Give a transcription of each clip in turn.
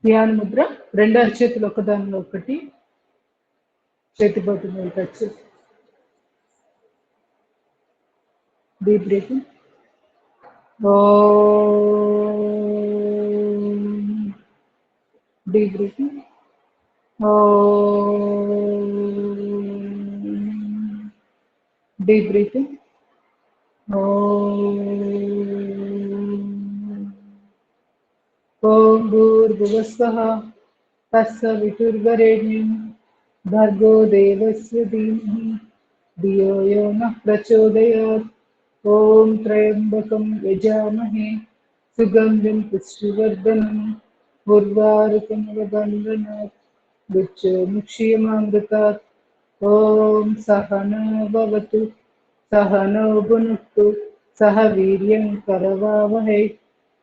ధ్యాన ముద్ర. రెండు అరచేతులు ఒకదానిలో ఒకటి, చేతి బొట్టు మీద టచ్ చేసి deep breathing. Deep breathing. Deep breathing. ఓం భూర్భువస్వః తత్సవితుర్వరేణ్యం భర్గో దేవస్య ధీమహి ధియో యో నః ప్రచోదయాత్. ఓం త్రయంబకం యజామహే సుగంధిం పుష్టివర్ధనం ఉర్వారుకమివ బంధనాత్ మృత్యోర్ముక్షీయమామృతాత్. ఓం సహనో భవతు సహనో భునక్తు సహ వీర్యం కరవావహై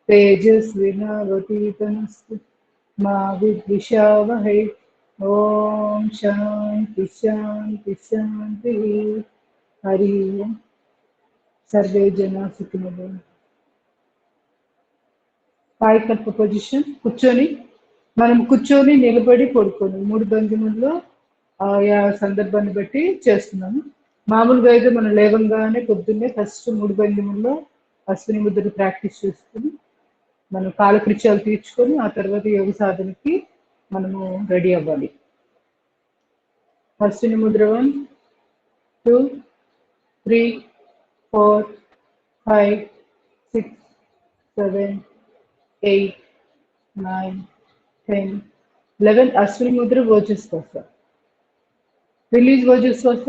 తేజస్వినావతీతమస్తు మా విద్విషావహై. ఓం శాంతి శాంతి శాంతి. హరి ఓం. సర్వే జనా సుఖినో భవంతు. కాయకల్ప పొజిషన్. కూర్చొని మనం కూర్చొని నిలబడి పడుకొని 3 భంగిమల్లో ఆయా సందర్భాన్ని బట్టి చేస్తున్నాము. మామూలుగా అయితే మనం లేవంగానే పొద్దున్నే ఫస్ట్ 3 భంగిమల్లో అశ్విని ముద్ర ప్రాక్టీస్ చేసుకుని మనం కాలకృత్యాలు తీర్చుకొని ఆ తర్వాత యోగ సాధనకి మనము రెడీ అవ్వాలి. Ashwini Mudra 1, 2, 3, 4, 5, 6, 7, 8, 9, 10, 11. Ashwini Mudra ఓజస్వాస. Release ఓజస్వాస.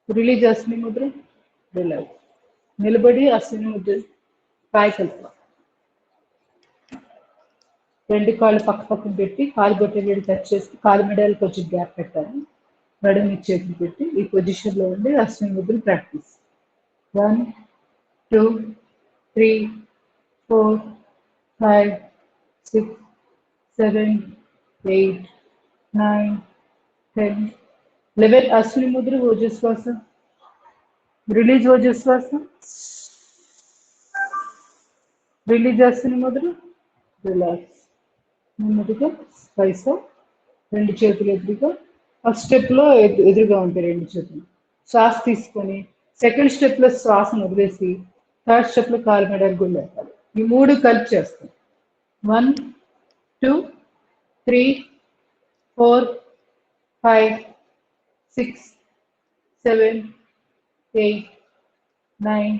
Release Ashwini Mudra. Relax. నిలబడి అశ్విని ముద్ర. కాయకల్ప. 2 కాళ్ళు పక్క పక్కన పెట్టి కాలు బొట్టెలు టచ్ చేసి కాలు మెడలు కొంచెం గ్యాప్ పెట్టాలి. నడుము చేతులు పెట్టి ఈ పొజిషన్లో ఉండి Ashwini Mudra practice. 1, 2, 3, 4, 5, 6, 7, 8, 9, 10, 11. Ashwini Mudra ఓజస్వాస. Release ఓజస్వాస. Release Ashwini Mudra. Relax. నెమ్మదిగా స్పైస్. 2 చేతులు ఎదురుగా. ఫస్ట్ స్టెప్లో ఎదురుగా ఉంటాయి 2 చేతులు. శ్వాస తీసుకొని సెకండ్ స్టెప్లో శ్వాసను వదిలేసి థర్డ్ స్టెప్లో కాలు మెడలు కూడా లేపాలి. ఈ 3 కలిపి చేస్తాం. 1, 2, 3, 4, 5, 6, 7, 8, 9,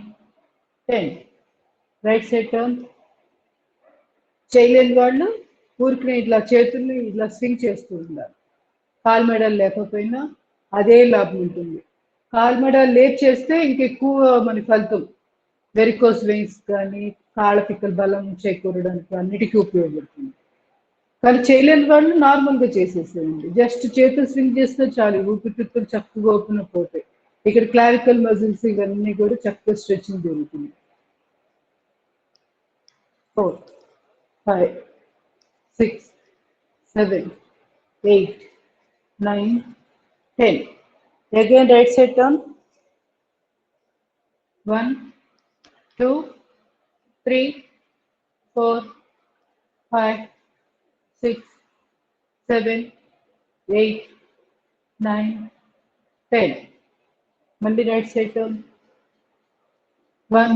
10. Right side turn. చేయలేని వాళ్ళు ఊరికి ఇట్లా చేతుల్ని ఇట్లా స్వింగ్ చేస్తూ ఉండాలి. కాలు మెడలు లేకపోయినా అదే లాభం ఉంటుంది. కాలు మెడలు లేపు చేస్తే ఇంకెక్కువ మన ఫలితం. వెరికోస్ వెయిన్స్ కానీ కాళ్ళ పిక్కల బలం చేకూరడానికి అన్నిటికీ ఉపయోగపడుతుంది. కానీ చేయలేని వాళ్ళు నార్మల్గా చేసేసేయండి. జస్ట్ చేతులు స్వింగ్ చేస్తే చాలు, ఊపిరితిత్తులు చక్కగా ఓపెన్ పోతాయి. ఇక్కడ క్లావికల్ మజిల్స్ ఇవన్నీ కూడా చక్కగా స్ట్రెచింగ్ జరుగుతుంది. 4, 5, 6, 7, 8, 9, 10. Again right side turn. 1, 2, 3, 4, 5, 6, 7, 8, 9, 10. మళ్ళీ రైట్ సైడ్ టర్న్. 1,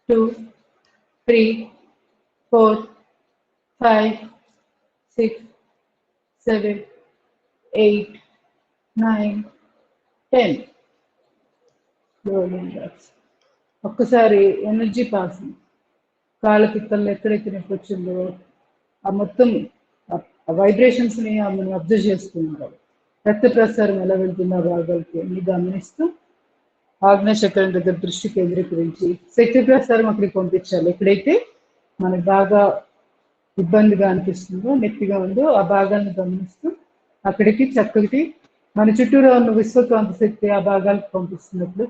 2, 3, 4, 5, 6, 7, 8, 9, 10. ఒక్కసారి ఎనర్జీ పాసింగ్. కాళ్ళ పిక్కల్లో ఎక్కడైతే నొప్పి వచ్చిందో ఆ మొత్తం వైబ్రేషన్స్ని మనం అబ్జర్వ్ చేస్తూ ఉంటాం. రక్త ప్రసారం ఎలా వెళ్తుందో భాగాలకి అన్ని గమనిస్తూ ఆగ్నేయ చక్రం దగ్గర దృష్టి కేంద్రీకరించి శక్తి ప్రసారం అక్కడికి పంపించాలి. ఎక్కడైతే మనకు బాగా ఇబ్బందిగా అనిపిస్తుందో, నొప్పిగా ఉందో ఆ భాగాన్ని గమనిస్తూ అక్కడికి చక్కటి మన చుట్టూరా ఉన్న విశ్వకాంత శక్తి ఆ భాగాలకు పంపిస్తున్నట్లు,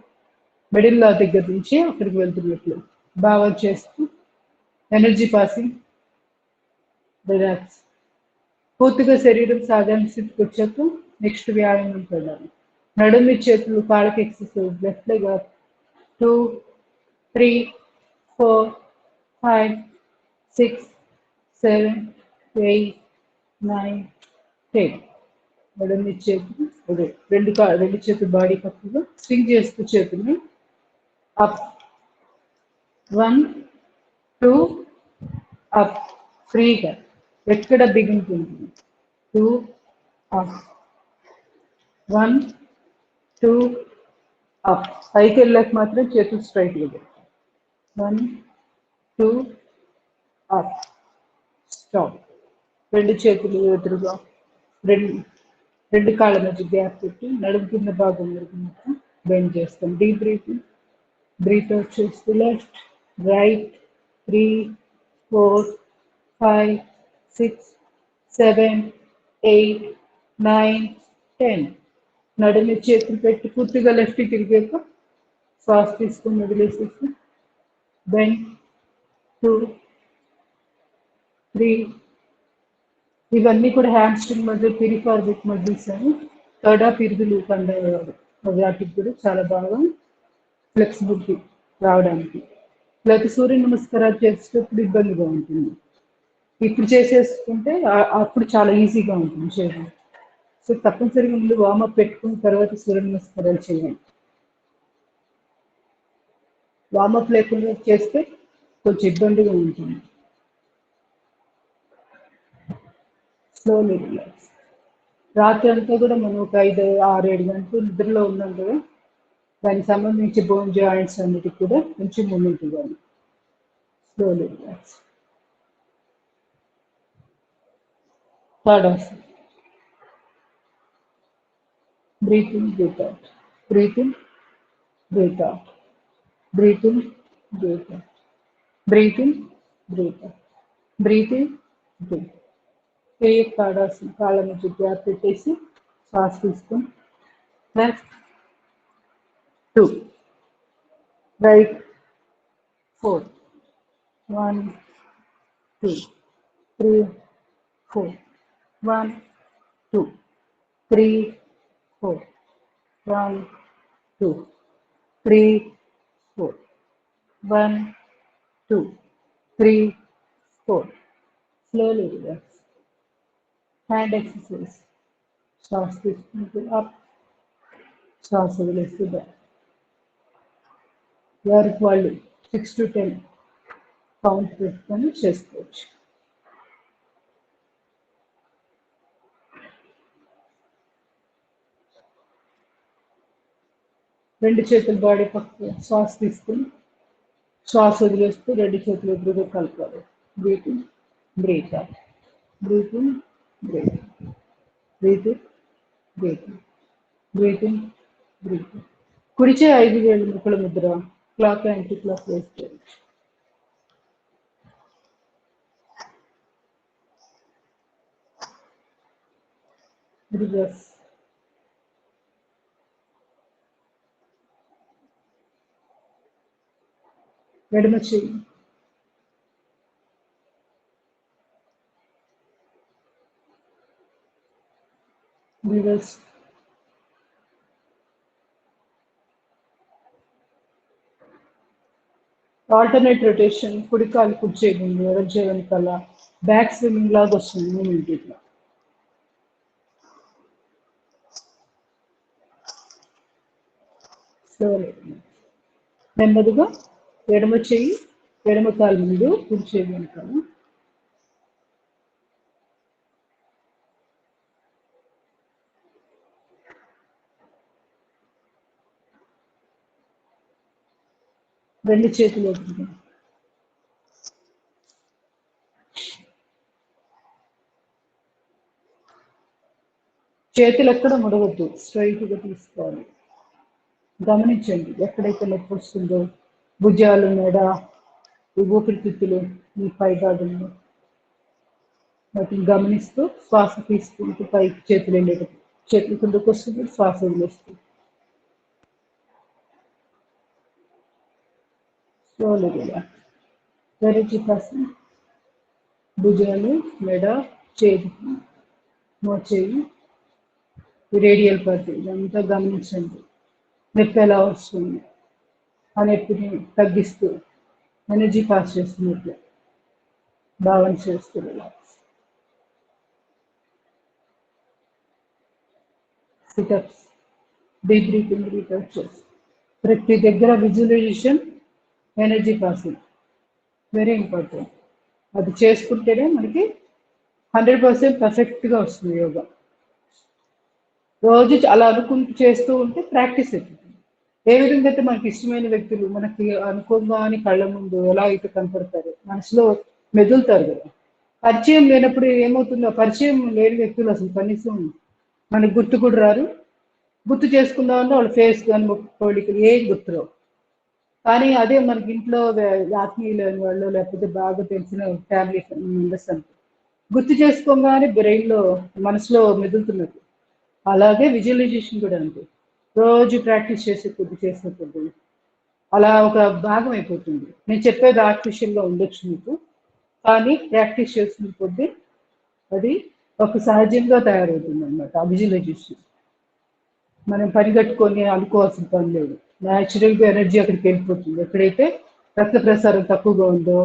మిడిల్లో దగ్గర నుంచి అక్కడికి వెళ్తున్నట్లు భావం చేస్తూ ఎనర్జీ పాసింగ్. రిలాక్స్. పూర్తిగా శరీరం సాధారణ స్థితికి వచ్చాక నెక్స్ట్ వ్యాయామం వెళ్ళాలి. నడుమి చేతులు కాళ్ళకి ఎక్సర్సైజ్. Left leg 2, 3, 4, 5, 6, 7, 8, 9, 10. రెండు చేతులు అదే రెండు చేతులు బాడీ పక్కగా స్వింగ్ చేస్తూ చేతుల్ని అప్ 1, 2 అప్ ఫ్రీగా ఎక్కడ బిగుంటుంది 2 అప్ 1, 2 అప్ పైకి వెళ్ళాక మాత్రం చేతులు స్ట్రైట్గా 1, 2 అప్ స్టాప్ రెండు చేతులు ఎదురుగా రెండు కాళ్ళ మధ్య గ్యాప్ పెట్టి నడుము కింద భాగం వరకు మొత్తం బెండ్ చేస్తాం డీప్ బ్రీత్ అవుట్ చేస్తూ లెఫ్ట్ రైట్ 3, 4, 5, 6, 7, 8, 9, 10 నడుము చేతులు పెట్టి పూర్తిగా లెఫ్ట్ తిరిగాక శ్వాస తీసుకొని వదిలేసేసి బెండ్ 2, 3 ఇవన్నీ కూడా హ్యామ్ స్ట్రింగ్ మధ్య పిరిఫార్మిక్ మజిల్స్ అని తొడ పిరుదులు కండ వాటికి కూడా చాలా బాగా ఫ్లెక్సిబిలిటీ రావడానికి లేకపోతే సూర్య నమస్కారాలు చేసేటప్పుడు ఇబ్బందిగా ఉంటుంది ఇప్పుడు చేసేసుకుంటే అప్పుడు చాలా ఈజీగా ఉంటుంది చేయడం సో తప్పనిసరిగా ముందు వార్మప్ పెట్టుకున్న తర్వాత సూర్య నమస్కారాలు చేయండి వార్మప్ లేకుండా చేస్తే కొంచెం ఇబ్బందిగా ఉంటుంది స్లోలీ రిలాక్స్ రాత్రి అంతా కూడా మనం ఒక 5, 6, 7 గంటలు నిద్రలో ఉన్నాం కదా దానికి సంబంధించి బోన్ జాయింట్స్ అన్నిటికి కూడా కొంచెం మూమెంట్ ఇవ్వాలి slowly relax third breathe in, breathe out, breathe in, breathe out, breathe in, breathe out, breathe in, breathe out, breathe in, breathe. Take Tadasana, కాళ్ళ మధ్య గ్యాప్ పెట్టేసి శ్వాస తీసుకొని left 2, right 4, 1, 2, 3, 4, 1, 2, 3, 4, 1, 2, 3, 4, 1, 2, 3, 4. Slowly relax. Hand exercise. శ్వాస తీసుకుంటూ up శ్వాస వదిలేస్తూ back ఎవరికి వాళ్ళు 6 to 10 కౌంట్ పెట్టుకొని చేసుకోవచ్చు రెండు చేతులు బాడీ పక్క శ్వాస తీసుకుని శ్వాస వదిలేస్తూ రెండు చేతులు ఎదురుగా కలపాలి breathe in breathe out breathe in breathe breathe in breathe breathe in breathe కుడిచే 5 వేలు ముక్కల ముద్ర క్లాక్ యాంటీ క్లాక్ వేసుకోవచ్చు రివర్స్ ఎడమ చెయ్యి రివర్స్ ఆల్టర్నేట్ రొటేషన్ కుడి కాలు కుడి చేయకుండా ఎడమ చేయి వెనకాల బ్యాక్ స్విమ్మింగ్ లాగా వస్తుంది మూమెంట్ ఇట్లా స్లోలీ నెమ్మదిగా ఎడమ చెయ్యి ఎడమ కాలు ముందు కుడి చేయి వెనకాల రెండు చేతులు ఎదురుగా చేతులు ఎక్కడ ముడవద్దు స్ట్రైట్గా తీసుకోవాలి గమనించండి ఎక్కడైతే నొప్పి వస్తుందో భుజాలు మెడ ఈ ఊపిరితిత్తులు ఈ పై భాగంలో వాటిని గమనిస్తూ శ్వాస తీసుకుంటూ పైకి చేతులు వెళ్ళేటప్పుడు చేతులు కిందకు వస్తుంది శ్వాస వదిలేస్తుంది స్లోలీ రిలాక్స్ వెరీ చికాసం భుజాలు మెడ చేతికి మోచేయి రేడియల్ పార్ట్ ఇదంతా గమనించండి నొప్పి ఎలా వస్తుంది ఆ నొప్పిని తగ్గిస్తూ ఎనర్జీ పాస్ చేస్తున్నట్లు భావన చేస్తూ relax. Situps, deep breathing, breath చేసి ప్రతి దగ్గర visualisation, energy passing very important. అది చేసుకుంటేనే మనకి 100% పర్ఫెక్ట్గా వస్తుంది యోగా. రోజు అలా అనుకుంటూ చేస్తూ ఉంటే ప్రాక్టీస్ అవుతుంది. ఏ విధంగా అయితే మనకి ఇష్టమైన వ్యక్తులు మనకి అనుకోగానే కళ్ళ ముందు ఎలా అయితే కనపడతారు, మనసులో మెదులుతారు కదా. పరిచయం లేనప్పుడు ఏమవుతుందో, పరిచయం లేని వ్యక్తులు అసలు కనీసం మనకు గుర్తు కూడా రారు. గుర్తు చేసుకుందామంటే వాళ్ళ ఫేస్ కానీ పోలికలు ఏం గుర్తురావు. కానీ అదే మనకి ఇంట్లో ఆత్మీయులైన వాళ్ళు లేకపోతే బాగా తెలిసిన ఫ్యామిలీ మెంబర్స్ అంటే గుర్తు చేసుకోగానే బ్రెయిన్లో మనసులో మెదులుతున్నట్టు. అలాగే విజువలైజేషన్ కూడా అంతే. రోజు ప్రాక్టీస్ చేసే కొద్ది చేసే కొద్ది అలా ఒక భాగం అయిపోతుంది. నేను చెప్పేది ఆర్టిఫిషియల్గా ఉండొచ్చు మీకు, కానీ ప్రాక్టీస్ చేస్తున్న కొద్ది అది ఒక సహజంగా తయారవుతుంది అనమాట. ఆ విజువలైజేషన్ మనం పరిగెట్టుకొని అనుకోవాల్సిన పని లేదు. న్యాచురల్గా ఎనర్జీ అక్కడికి వెళ్ళిపోతుంది. ఎక్కడైతే రక్త ప్రసారం తక్కువగా ఉందో,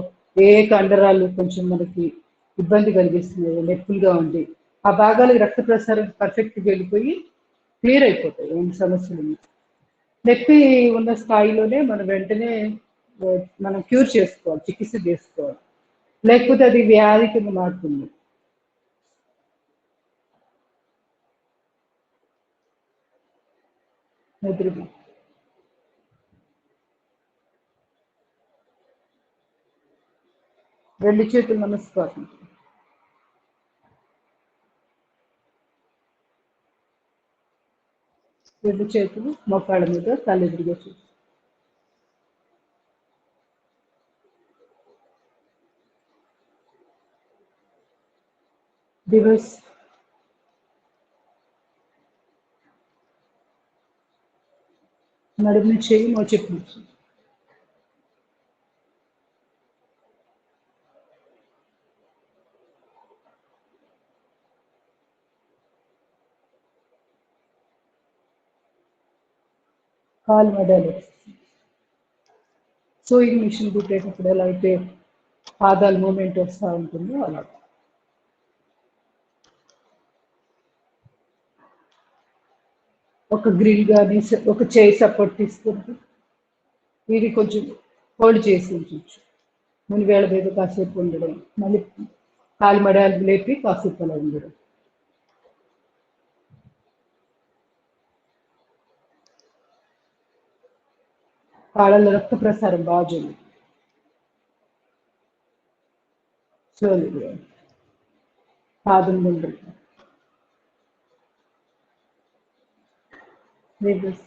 ఏ కండరాలు కొంచెం మనకి ఇబ్బంది కలిగిస్తున్నాయో, నొప్పులుగా ఉంది, ఆ భాగాలకు రక్త ప్రసారం పర్ఫెక్ట్గా వెళ్ళిపోయి క్లియర్ అయిపోతాయి ఏం సమస్యలు. నొప్పి ఉన్న స్థాయిలోనే మనం వెంటనే మనం క్యూర్ చేసుకోవాలి, చికిత్స చేసుకోవాలి. లేకపోతే అది వ్యాధి కింద మారుతుంది. నిద్రది రెండు చేతులు నమస్కారం. రెండు చేతులు మోకాళ్ళ మీద తలెదురుగా చూసి రివర్స్. నడుము చేయి మోచెప్పు నుంచి కాలు మెడలు. సోయింగ్ మిషన్ కుట్టేటప్పుడు ఎలా అయితే పాదాలు మూమెంట్ వస్తూ ఉంటుందో అలా. ఒక గ్రిల్ కానీ ఒక చేయి సపోర్ట్ తీసుకుంటూ ఇది కొంచెం హోల్డ్ చేసి ఉంచవచ్చు. ముని వేళ మీద కాసేపు ఉండడం, మళ్ళీ కాలు మడాలు లేపి కాసేపు అలా ఉండడం. కాళ్ళలో రక్త ప్రసారం బాగా జరుగుతుంది. స్లోలీ పాదం ముందు రివర్స్,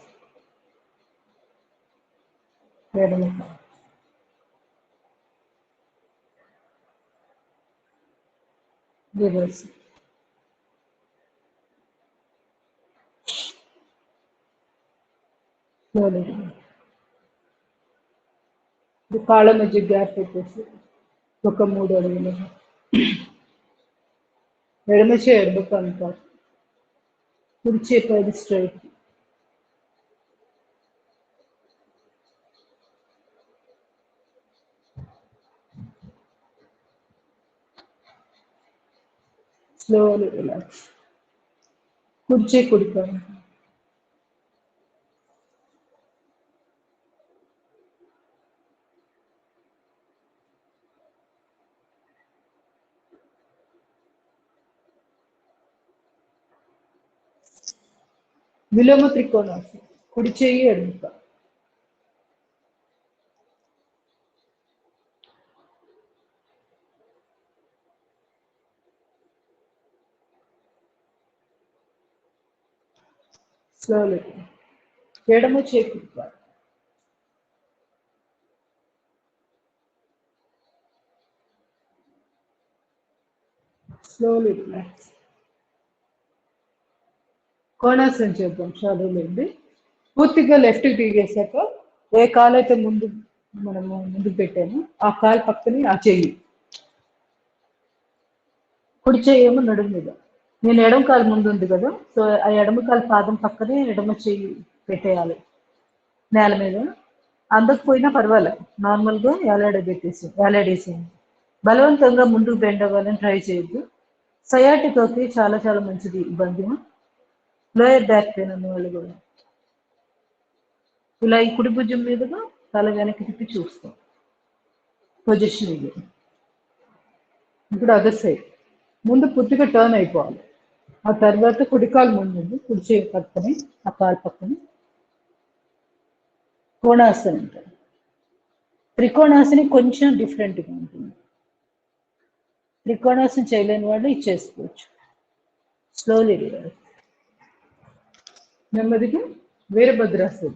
ఎడమ రివర్స్. స్లోలీ కాళ్ళ మధ్య గ్యాప్ పెట్టేసి ఒక 3 అడుగులు. ఎడమ చేయి ఎడమ కాలు, కుడి చేయి పైది స్ట్రైట్. Slowly relax. కుడి చేయి కుడి కాలు. విలోమ త్రికోణాసనం. కుడి చేయి ఎడమ కాలు. స్లోలీ ఎడమ చేయి కుడి కాలు. Slowly relax. కోణాసనం చేద్దాం. చదువులేండి. పూర్తిగా లెఫ్ట్ తిరిగేసాక ఏ కాలు అయితే ముందు మనము ముందుకు పెట్టామో ఆ కాలు పక్కనే ఆ చెయ్యి, కుడి చెయ్యి ఏమో నడుము మీద. నేను ఎడమ కాలు ముందు ఉంది కదా, సో ఆ ఎడమ కాలు పాదం పక్కనే ఎడమ చెయ్యి పెట్టేయాలి నేల మీద. అందకపోయినా పర్వాలేదు, నార్మల్గా వేలాడేసేయండి. బలవంతంగా ముందుకు బెండ్ అవ్వాలని ట్రై చేయొద్దు. సయాటికాకి చాలా చాలా మంచిది ఈ భంగిమ. లోయర్ బ్యాక్ పెయిన్ ఉన్న వాళ్ళు కూడా ఇలా ఈ కుడి భుజం మీదుగా తల వెనక్కి తిప్పి చూస్తాం. పొజిషన్ ఇది. ఇప్పుడు అదర్ సైడ్ ముందు పూర్తిగా టర్న్ అయిపోవాలి. ఆ తర్వాత కుడికాలు ముందు, కుడి చేయి పక్కనే, ఆ కాలు పక్కనే కోణాసనం ఉంటుంది. త్రికోణాసని కొంచెం డిఫరెంట్గా ఉంటుంది. త్రికోణాసనం చేయలేని వాళ్ళు ఇచ్చేసుకోవచ్చు. స్లోలీ నెమ్మదిగా వీరభద్రాసనం.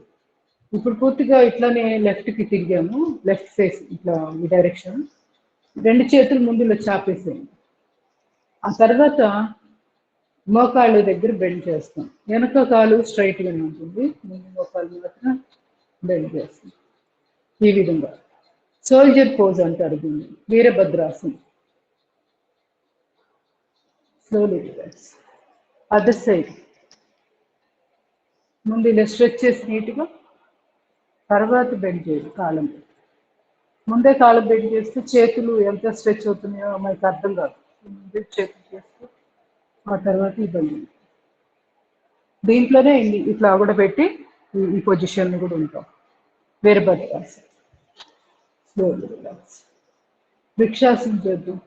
ఇప్పుడు పూర్తిగా ఇట్లానే లెఫ్ట్కి తిరిగాము, లెఫ్ట్ ఫేస్ ఇట్లా ఈ డైరెక్షన్. 2 చేతులు ముందు ఇలా చాపేసేయండి. ఆ తర్వాత మోకాళ్ళు దగ్గర బెండ్ చేస్తాం. వెనక కాలు స్ట్రైట్గానే ఉంటుంది, ముందు మోకాళ్ళు మాత్రం బెండ్ చేస్తాం. ఈ విధంగా సోల్జర్ పోజ్ అంటారు దీన్ని, వీరభద్రాసనం. Slowly relax. అదర్ సైడ్ ముందు ఇలా స్ట్రెచ్ చేసి నీట్గా, తర్వాత బెండ్ చేయాలి కాలం. ముందే కాలం బెండ్ చేస్తే చేతులు ఎంత స్ట్రెచ్ అవుతున్నాయో మనకి అర్థం కాదు. ముందే చేతులు చేస్తూ ఆ తర్వాత ఈ బెండ్. దీంట్లోనే ఇట్లా కూడా పెట్టి ఈ పొజిషన్ కూడా ఉంటాం. వీరభద్రాసనం. Slowly relax. వృక్షాసనం చేద్దాం.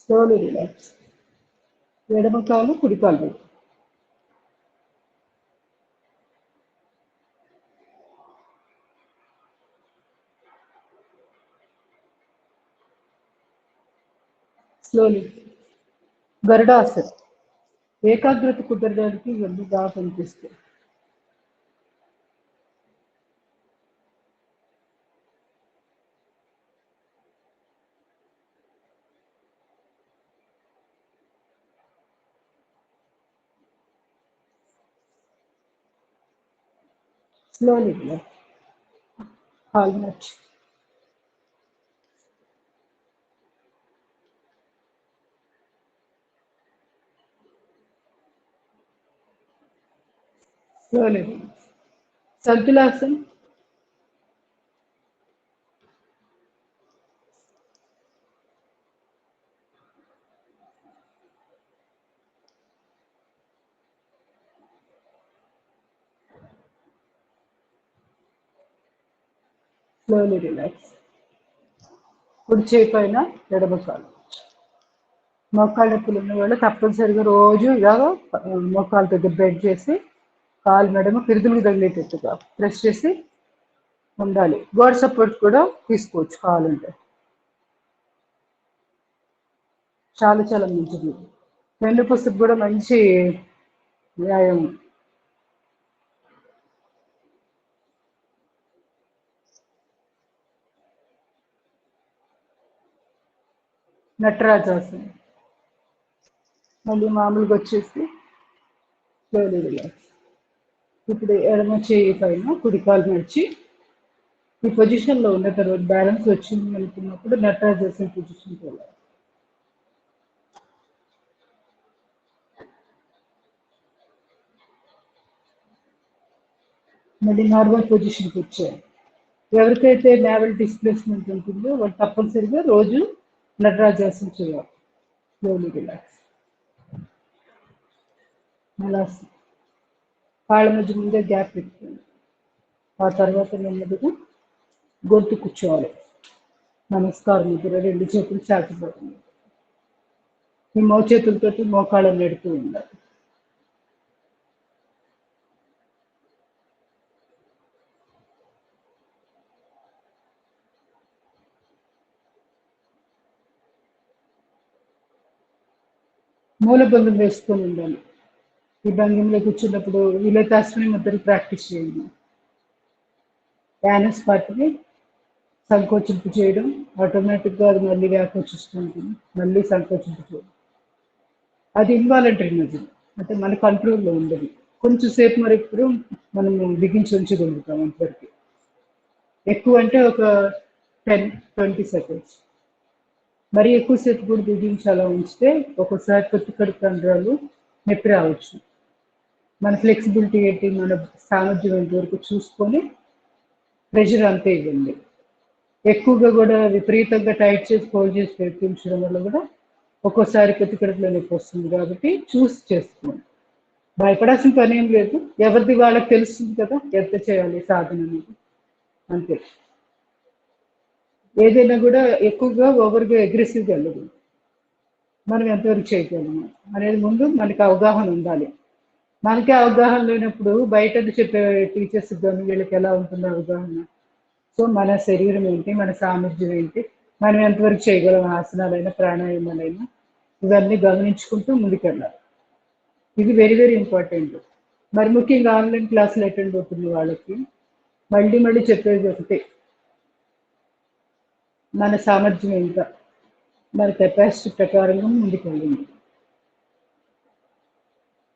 Slowly relax. ఎడమ కాలు కుడి కాలు పెట్టు. స్లోలీ గరుడాసనం. ఏకాగ్రత కుదరడానికి ఇవన్నీ బాగా కనిపిస్తాయి. Slowly relax. కాలు మార్చి. Slowly relax. సంతులాసనం. Slowly relax. కుడి చేయి పైన ఎడమ కాలు. మోకాళ్ళ నొప్పులు ఉన్న వాళ్ళు తప్పనిసరిగా రోజు ఇలాగ మోకాళ్ళ దగ్గర బెండ్ చేసి కాలు మెడమ పిరుదులకు తగిలేటట్టుగా ప్రెస్ చేసి ఉండాలి. గోడ సపోర్ట్ కూడా తీసుకోవచ్చు కావాలంటే. చాలా చాలా మంచిది. వెన్నుపూసకు కూడా మంచి వ్యాయామం. నటరాజాసనం. మళ్ళీ మామూలుగా వచ్చేసి స్లోలీ రిలాక్స్. ఇప్పుడు ఎడమ చేయి పైన కుడి కాలు నడిచి ఈ పొజిషన్లో ఉన్న తర్వాత బ్యాలెన్స్ వచ్చింది అనుకున్నప్పుడు నటరాజాసనం పొజిషన్కి వెళ్ళాలి. మళ్ళీ నార్మల్ పొజిషన్కి వచ్చాయి. ఎవరికైతే నేవల్ డిస్ప్లేస్మెంట్ ఉంటుందో వాళ్ళు తప్పనిసరిగా రోజు నటరాజాసనం చేయాలి. Slowly relax. మలాసనం. కాళ్ళ మధ్య ముందే గ్యాప్ పెట్టుకోండి. ఆ తర్వాత నెమ్మదిగా గొంతు కూర్చోవాలి. నమస్కారం ముద్ర, 2 చేతులు చాచిపోతుంది. ఈ మోచేతులతోటి మోకాళ్ళని నెడుతూ ఉండాలి. మూలబంధం వేసుకొని ఉండాలి. ఈ భంగిమలో కూర్చున్నప్పుడు వీలైతే అశ్విని ముద్రలు ప్రాక్టీస్ చేయండి. యానస్ పార్ట్ని సంకోచింపు చేయడం, ఆటోమేటిక్గా అది మళ్ళీ వ్యాకోచిస్తుంటుంది, మళ్ళీ సంకోచింపు చేయడం. అది ఇన్వాలంటరీ మజిల్, అంటే మన కంట్రోల్లో ఉండదు. కొంచెం సేపు మరి ఇప్పుడు మనము బిగించి ఉంచగలుగుతాం అంతవరకు. ఎక్కువ అంటే ఒక 10-20 సెకండ్స్. మరి ఎక్కువసేపు కూడా బిగించి అలా ఉంచితే ఒక్కోసారి కడుపు కండరాలు నొప్పి రావచ్చు. మన ఫ్లెక్సిబిలిటీ ఏంటి, మన సామర్థ్యం ఏంటి వరకు చూసుకొని ప్రెషర్ అంతే ఇవ్వండి. ఎక్కువగా కూడా విపరీతంగా టైట్ చేసి ఫోల్డ్ చేసి పెట్టించడం వల్ల కూడా ఒక్కోసారి కడుపులో నొప్పి వస్తుంది. కాబట్టి చూసి చేసుకోండి. భయపడాల్సిన పని ఏం లేదు. ఎవరిది వాళ్ళకి తెలుస్తుంది కదా ఎంత చేయాలి సాధన అనేది, అంతే. ఏదైనా కూడా ఎక్కువగా ఓవర్గా అగ్రెసివ్గా వెళ్ళదు. మనం ఎంతవరకు చేయగలము అనేది ముందు మనకి అవగాహన ఉండాలి. మనకి అవగాహన లేనప్పుడు బయట చెప్పే టీచర్స్ కానీ వీళ్ళకి ఎలా ఉంటుంది అవగాహన. సో మన శరీరం ఏంటి, మన సామర్థ్యం ఏంటి, మనం ఎంతవరకు చేయగలం, ఆసనాలైనా ప్రాణాయామాలైనా ఇవన్నీ గమనించుకుంటూ ముందుకెళ్ళాలి. ఇది వెరీ వెరీ ఇంపార్టెంట్. మరి ముఖ్యంగా ఆన్లైన్ క్లాసులు అటెండ్ అవుతున్న వాళ్ళకి మళ్ళీ చెప్పేది ఒకటే, మన సామర్థ్యం ఎంత, మన కెపాసిటీ ప్రకారంగా ముందుకెళ్ళింది.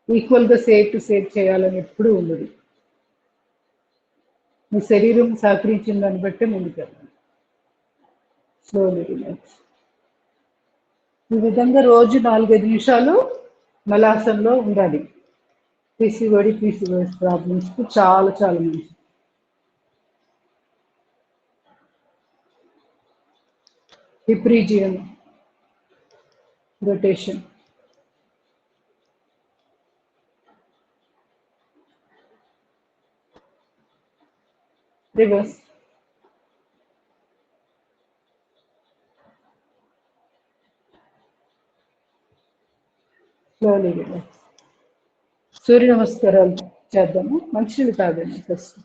ఈక్వల్గా సేఫ్ టు సేఫ్ చేయాలని ఎప్పుడూ ఉండదు. మీ శరీరం సహకరించిన దాన్ని బట్టే ముందుకెళ్ళాలి. Slowly relax. ఈ విధంగా రోజు 4-5 నిమిషాలు మలాసనలో ఉండాలి. పీసీఓఎస్ ప్రాబ్లమ్స్కి చాలా చాలా మంచిది. Hip region rotation. Reverse. Slowly relax. సూర్య నమస్కారాలు చేద్దాము. మంచిది తాగండి ఫస్ట్.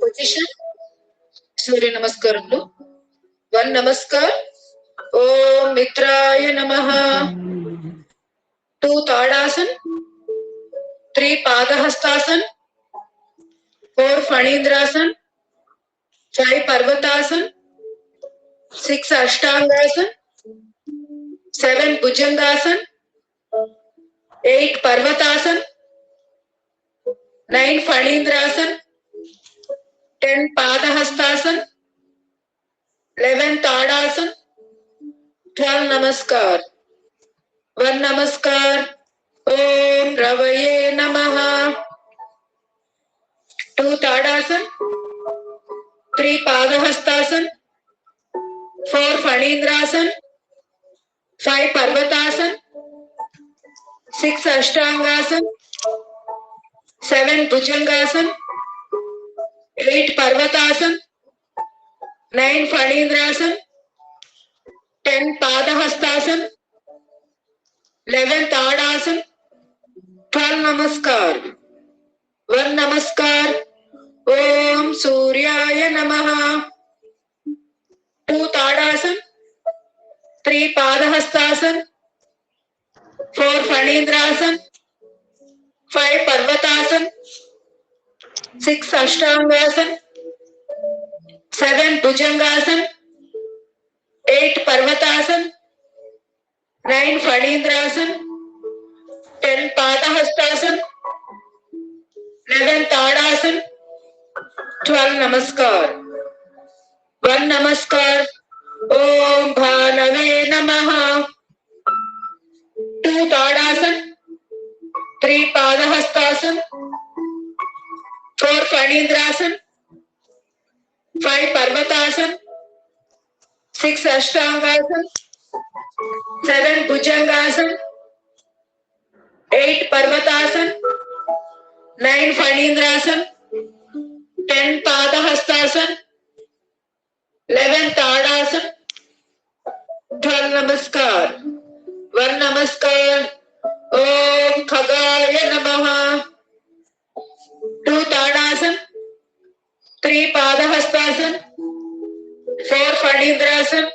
పొజిషన్. సూర్య నమస్కారములు. 1 నమస్కార్. ఓం మిత్రాయ నమః. 2 తాడాసన్. 3 పాదహస్తాసన్. 4 ఫణీంద్రాసన్. 5 పర్వతాసన్. 6 అష్టాంగాసన్. 7 భుజంగాసన్. 8 పర్వతాసన్. 9 ఫణీంద్రాసన్. 10 పాదహస్తాసన్. 11 ताड़ासन. 12 नमस्कार. 1 नमस्कार. ओम रवये नमः. 2 ताड़ासन. 3 पादहस्तासन. 4 फणींद्रासन. 5 पर्वतासन. 6 अष्टांगासन. 7 भुजंगासन. 8 पर्वतासन. 9 फणींद्रासन. 10 पादहस्तासन. 11 ताड़ासन. 12 नमस्कार. 1 नमस्कार. ओम सूर्याय नमः. 2 ताड़ासन. 3 पादहस्तासन. 4 फणींद्रासन. 5 पर्वतासन. 6 अष्टांगासन. 7 भुजंगासन. 8 पर्वतासन. 9 फणींद्रासन. 10 पादहस्तासन. 11 ताड़ासन. 12 नमस्कार. 1 नमस्कार. ओम भानवे नमः. 2 ताड़ासन. 3 पादहस्तासन. 4 फणींद्रासन. 5 पर्वतासन. 6 अष्टांगासन. 7 भुजंगासन. 8 पर्वतासन. 9 फणींद्रासन. 10 पादहस्तासन. 11 ताड़ासन. 12 नमस्कार. 1 नमस्कार. ओम खगाय नमः. 2 ताड़ासन. 3 padahastasana. 4 Fanindrasan,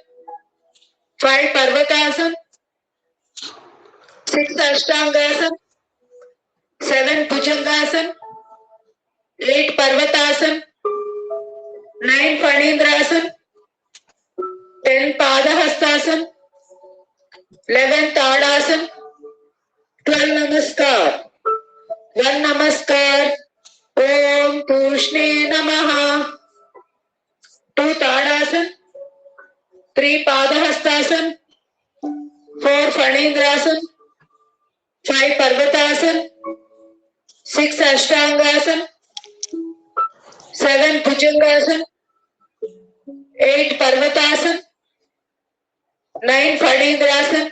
5 Parvatasan, 6 Ashtangasan, 7 Bhujangasan, 8 Parvatasan, 9 Fanindrasan, 10 Padahastasan, 11 Tadasan, 12 Namaskar. 1 Namaskar. Om Pushne Namaha. 2 Tadasan, 3 Padahastasan, 4 Fanindrasan, 5 Parvatasan, 6 Ashtangasan, 7 Bhujangasan, 8 Parvatasan, 9 Fanindrasan,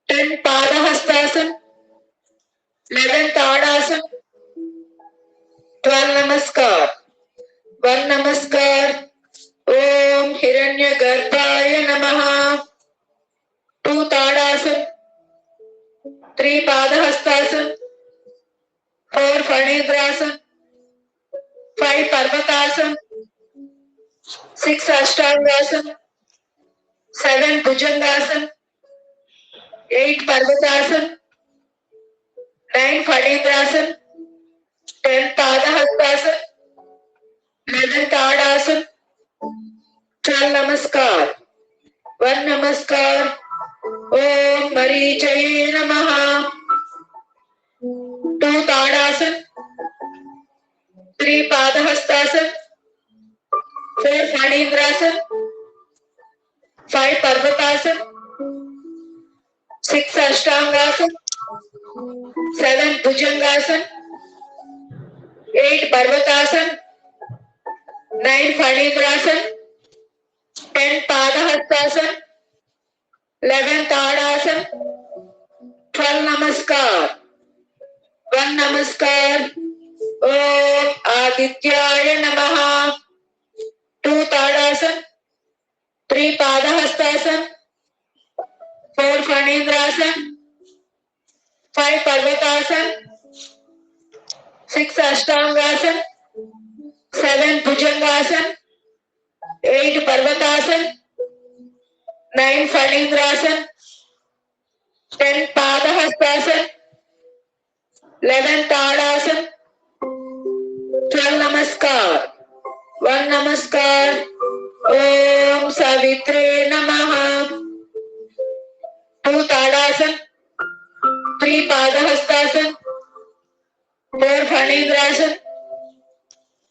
10 Padahastasan, 11 Tadasan, 12 Namaskar. 1 Namaskar. Om Hiranya Garbhaya Namaha. 2 Tadasan, 3 Padahastasan, 4 Fanindrasan, 5 Parvatasan, 6 Ashtangasan, 7 Bhujangasan, 8 Parvatasan, 9 Fanindrasan, 10 Padahastasan, 11 Tadasan, 12 Namaskar. 1 Namaskar. Om Marichaye Namaha. 2 Tadasan, 3 Padahastasan, 4 Fanindrasan, 5 Parvatasan, 6 Ashtangasan, 7 Bhujangasan, 8 Parvatasan, 9 Fanindrasan, 10 Padahastasan, 11 Tadasan, 12 Namaskar. 1 Namaskar. Om Adityaya Namaha. 2 Tadasan, 3 Padahastasan, 4 Fanindrasan, 5 Parvatasan, 6 Ashtangasan, 7 Bhujangasan, 8 Parvatasan, 9 Fanindrasan, 10 Padahastasan, 11 Tadasan, 12 Namaskar. 1 Namaskar. Om Savitre Namaha. 2 Tadasan, 3 Padahastasan, 4 Fanindrasan,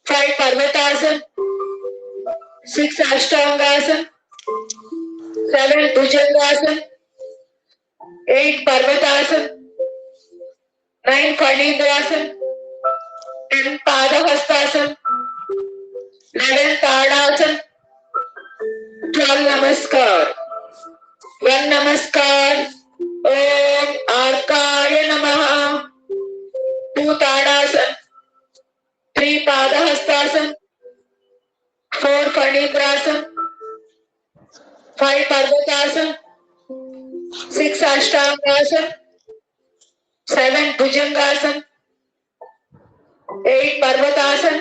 5 Parvatasan, 6 Ashtangasan, 7 Bhujangasan, 8 Parvatasan, 9 Fanindrasan, 10 Padahastasan, 11 Tadasan, 12 Namaskar. 1 Namaskar. Om Arkaya Namaha. 2 Tadasan, 3 Padahastasan, 4 Fanindrasan, 5 Parvatasan, 6 Ashtangasan, 7 Bhujangasan, 8 Parvatasan,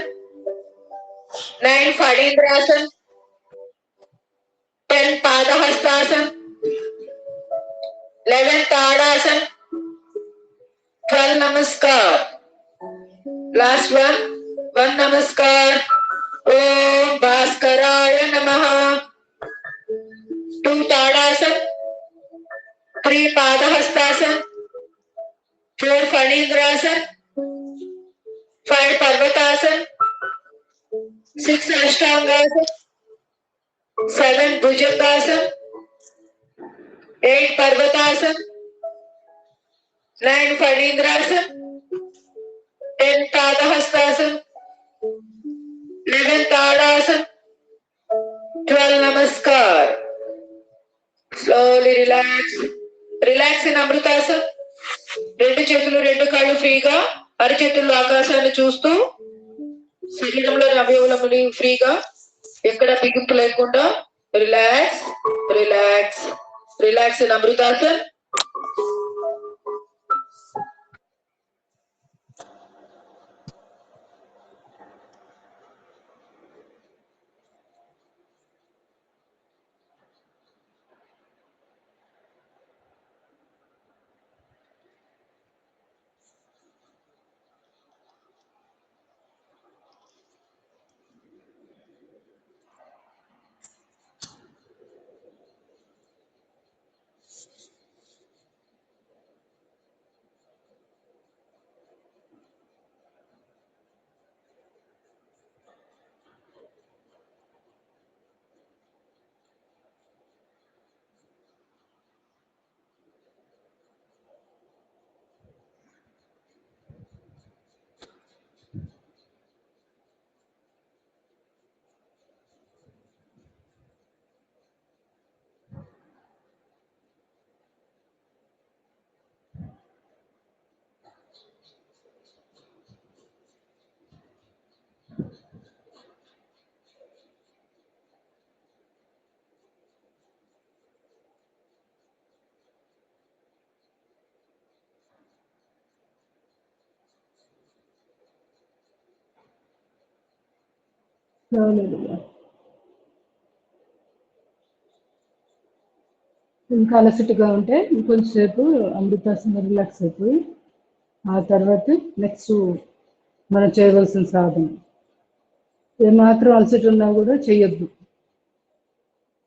9 Fanindrasan, 10 Padahastasan, 11 Tadasan, 12 Namaskar. Last one. 1 Namaskar. Om Bhaskaraya Namaha. 2 Tadasan, 3 Padahastasan, 4 Fanindrasan, 5 Parvatasan, 6 Ashtangasan, 7 Bhujangasan, 8 Parvatasan, 9 Fanindrasan, 10 Padahastasan, 11 Tadasan, 12 Namaskar. Slowly relax. Relax in Amrutasana. 2 చేతులు 2 కాళ్ళు ఫ్రీగా, అరచేతులు ఆకాశాన్ని చూస్తూ శరీరంలోని అవయవులని ఫ్రీగా, ఎక్కడ బిగింపు లేకుండా రిలాక్స్ రిలాక్స్ రిలాక్స్ ఇన్ అమృతాసన్. ఇంకా అలసటగా ఉంటే ఇంకొంచెంసేపు అమృతాసనం రిలాక్స్ అయిపోయి ఆ తర్వాత నెక్స్ట్ మనం చేయవలసిన సాధన. ఏమాత్రం అలసట ఉన్నా కూడా చేయొద్దు.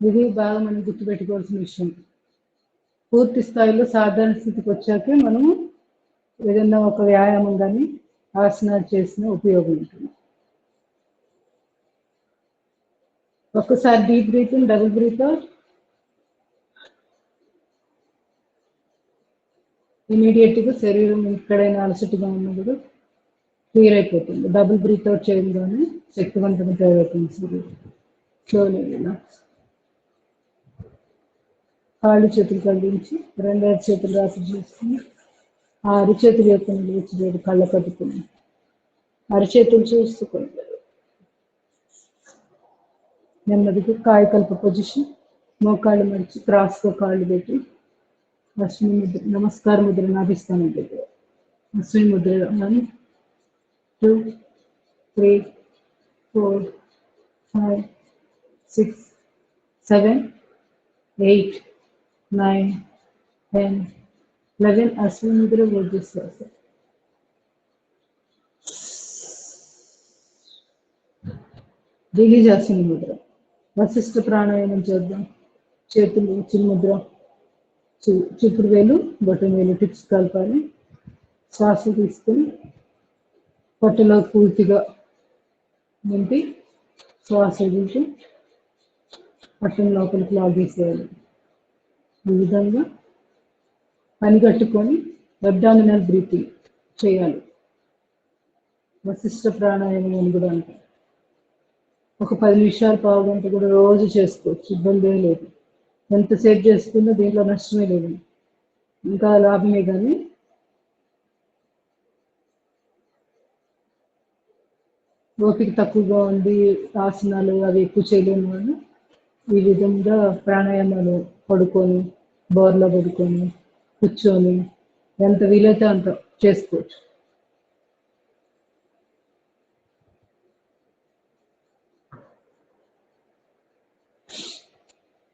ఇది బాగా మనం గుర్తుపెట్టుకోవాల్సిన విషయం. పూర్తి స్థాయిలో సాధారణ స్థితికి వచ్చాకే మనము ఏదైనా ఒక వ్యాయామం కానీ ఆసనాలు చేసిన ఉపయోగం ఉంటుంది. ఒక్కసారి deep breathing, double breath out. ఇమీడియట్గా శరీరం ఎక్కడైనా అలసటగా ఉన్నా కూడా క్లియర్ అయిపోతుంది. డబుల్ బ్రీత్ అవుట్ చేయగానే శక్తివంతంగా తయారవుతుంది శరీరం. Slowly relax. కాళ్ళు చేతులు కదిలించి 2 చేతులు రాసి చేసుకుని ఆ అరిచేతులు యొక్క నిలిచివేడు కళ్ళ కట్టుకుని అరిచేతులు చూసుకుంటారు. నెమ్మదిగా కాయకల్ప పొజిషన్, మోకాళ్ళు మడిచి క్రాస్గా కాళ్ళు పెట్టి అశ్విని ముద్ర, నమస్కార ముద్ర నాభిస్తాను దగ్గర. అశ్విని ముద్ర 1 2 3 4 5 6 7 8 9 10 11 అశ్విని ముద్ర ఊర్జిస్తారు. దిగిజాసన ముద్ర. వశిష్ఠ ప్రాణాయామం చేద్దాం. చేతులు చిన్ముద్ర, చూపుడు వేలు బొటన వేలు టిప్స్ కలపాలి. శ్వాస తీసుకుని పొట్టలో పూర్తిగా నింపి శ్వాస వదిలితే పట్టణ లోపలికి లాగేసేయాలి. ఈ విధంగా పని కట్టుకొని అబ్డామినల్ బ్రీతింగ్ చేయాలి. వశిష్ఠ ప్రాణాయామం అని కూడా అంటారు. ఒక 10 నిమిషాలు, పావు గంట కూడా రోజు చేసుకోవచ్చు, ఇబ్బంది లేదు. ఎంతసేపు చేసుకున్నా దీంట్లో నష్టమే లేదు, ఇంకా లాభమే. కానీ ఓపిక తక్కువగా ఉండి ఆసనాలు అవి ఎక్కువ చేయలేని వాళ్ళు ఈ విధంగా ప్రాణాయామాలు పడుకొని, బోర్లో పడుకొని, కూర్చొని ఎంత వీలైతే అంత చేసుకోవచ్చు.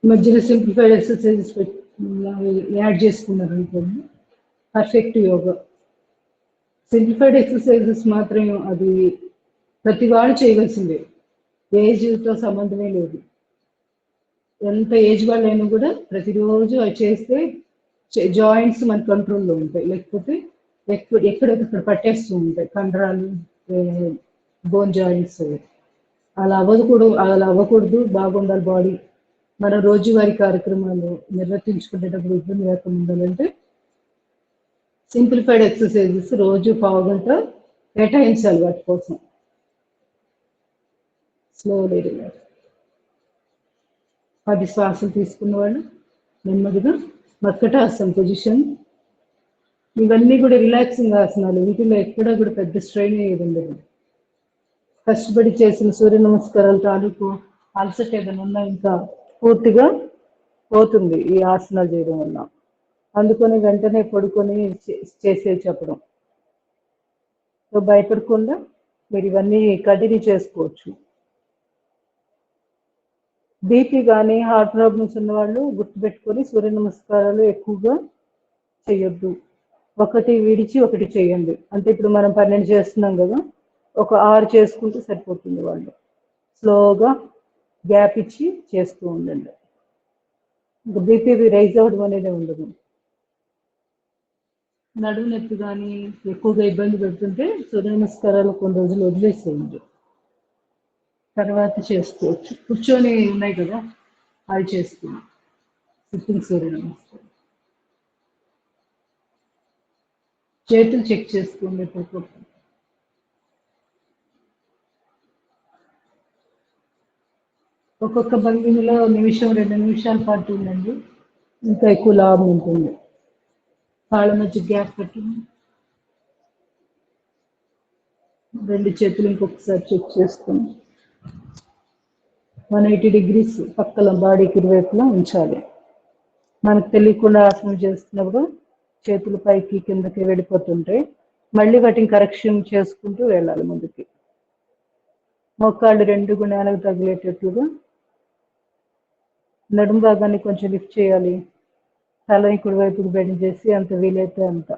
మధ్యలో సింప్లిఫైడ్ ఎక్సర్సైజెస్ యాడ్ చేసుకున్నారు అనుకోండి, పర్ఫెక్ట్ యోగా. సింప్లిఫైడ్ ఎక్సర్సైజెస్ మాత్రం అది ప్రతి వాళ్ళు చేయవలసిందే, ఏజ్తో సంబంధమే లేదు. ఎంత ఏజ్ వాళ్ళైనా కూడా ప్రతిరోజు అవి చేస్తే జాయింట్స్ మన కంట్రోల్లో ఉంటాయి. లేకపోతే ఎక్కడెక్కడ పట్టేస్తూ ఉంటాయి కండరాలు, బోన్ జాయింట్స్. అలా అవ్వకూడదు. బాగుండాలి బాడీ. మన రోజువారీ కార్యక్రమాలు నిర్వర్తించుకునేటప్పుడు ఇబ్బంది లేకుండా ఉండాలంటే సింప్లిఫైడ్ ఎక్సర్సైజెస్ రోజు పావు గంట కేటాయించాలి వాటి కోసం. Slowly relax. 10 శ్వాసలు తీసుకున్న వాళ్ళు నెమ్మదిగా మర్కటాసన పొజిషన్. ఇవన్నీ కూడా రిలాక్సింగ్ ఆసనాలు, వీటిలో ఎక్కడా కూడా పెద్ద స్ట్రెయిన్ అయ్యేది ఉండదు. కష్టపడి చేసిన సూర్య నమస్కారాలు తాలూకు అలసట ఏదైనా ఉన్నా ఇంకా పూర్తిగా పోతుంది ఈ ఆసనాలు చేయడం వల్ల. అందుకని వెంటనే పడుకొని చేసే చెప్పడం. సో భయపడకుండా మీరు ఇవన్నీ కంటిన్యూ చేసుకోవచ్చు. బీపీ కానీ హార్ట్ ప్రాబ్లమ్స్ ఉన్న వాళ్ళు గుర్తుపెట్టుకొని సూర్య నమస్కారాలు ఎక్కువగా చేయొద్దు. ఒకటి విడిచి ఒకటి చేయండి. అంటే ఇప్పుడు మనం 12 చేస్తున్నాం కదా, ఒక 6 చేసుకుంటే సరిపోతుంది. వాళ్ళు స్లోగా గ్యాప్ ఇచ్చి చేస్తూ ఉండండి. ఇంకా బీపీ రైజ్ అవ్వడం అనేది ఉండదు. నడుము నొప్పి కానీ ఎక్కువగా ఇబ్బంది పెడుతుంటే సూర్య నమస్కారాలు కొన్ని రోజులు వదిలేసేయండి, తర్వాత చేసుకోవచ్చు. కూర్చొని ఉన్నాయి కదా అవి చేసుకున్నాం. సిట్టింగ్ సూర్య నమస్కారం. చేతులు చెక్ చేసుకోండి ఎప్పటికప్పుడు. ఒక్కొక్క భంగిమలో నిమిషం 2 నిమిషాల పాటు ఉండండి, ఇంకా ఎక్కువ లాభం ఉంటుంది. కాళ్ళ మధ్య గ్యాప్ పెట్టండి. 2 చేతులు ఇంకొకసారి చెక్ చేసుకోండి. 180 degrees పక్కల బాడీకి ఇరువైపులా ఉంచాలి. మనకు తెలియకుండా ఆసనం చేస్తున్నప్పుడు చేతులు పైకి కిందకి వెళ్ళిపోతుంటే మళ్ళీ వాటిని కరెక్షన్ చేసుకుంటూ వెళ్ళాలి ముందుకి. మోకాళ్ళు రెండు నేలకు తగిలేటట్లుగా నడుము భాగాన్ని కొంచెం లిఫ్ట్ చేయాలి. తలని కుడివైపుకి బెండ్ చేసి అంత వీలైతే అంత.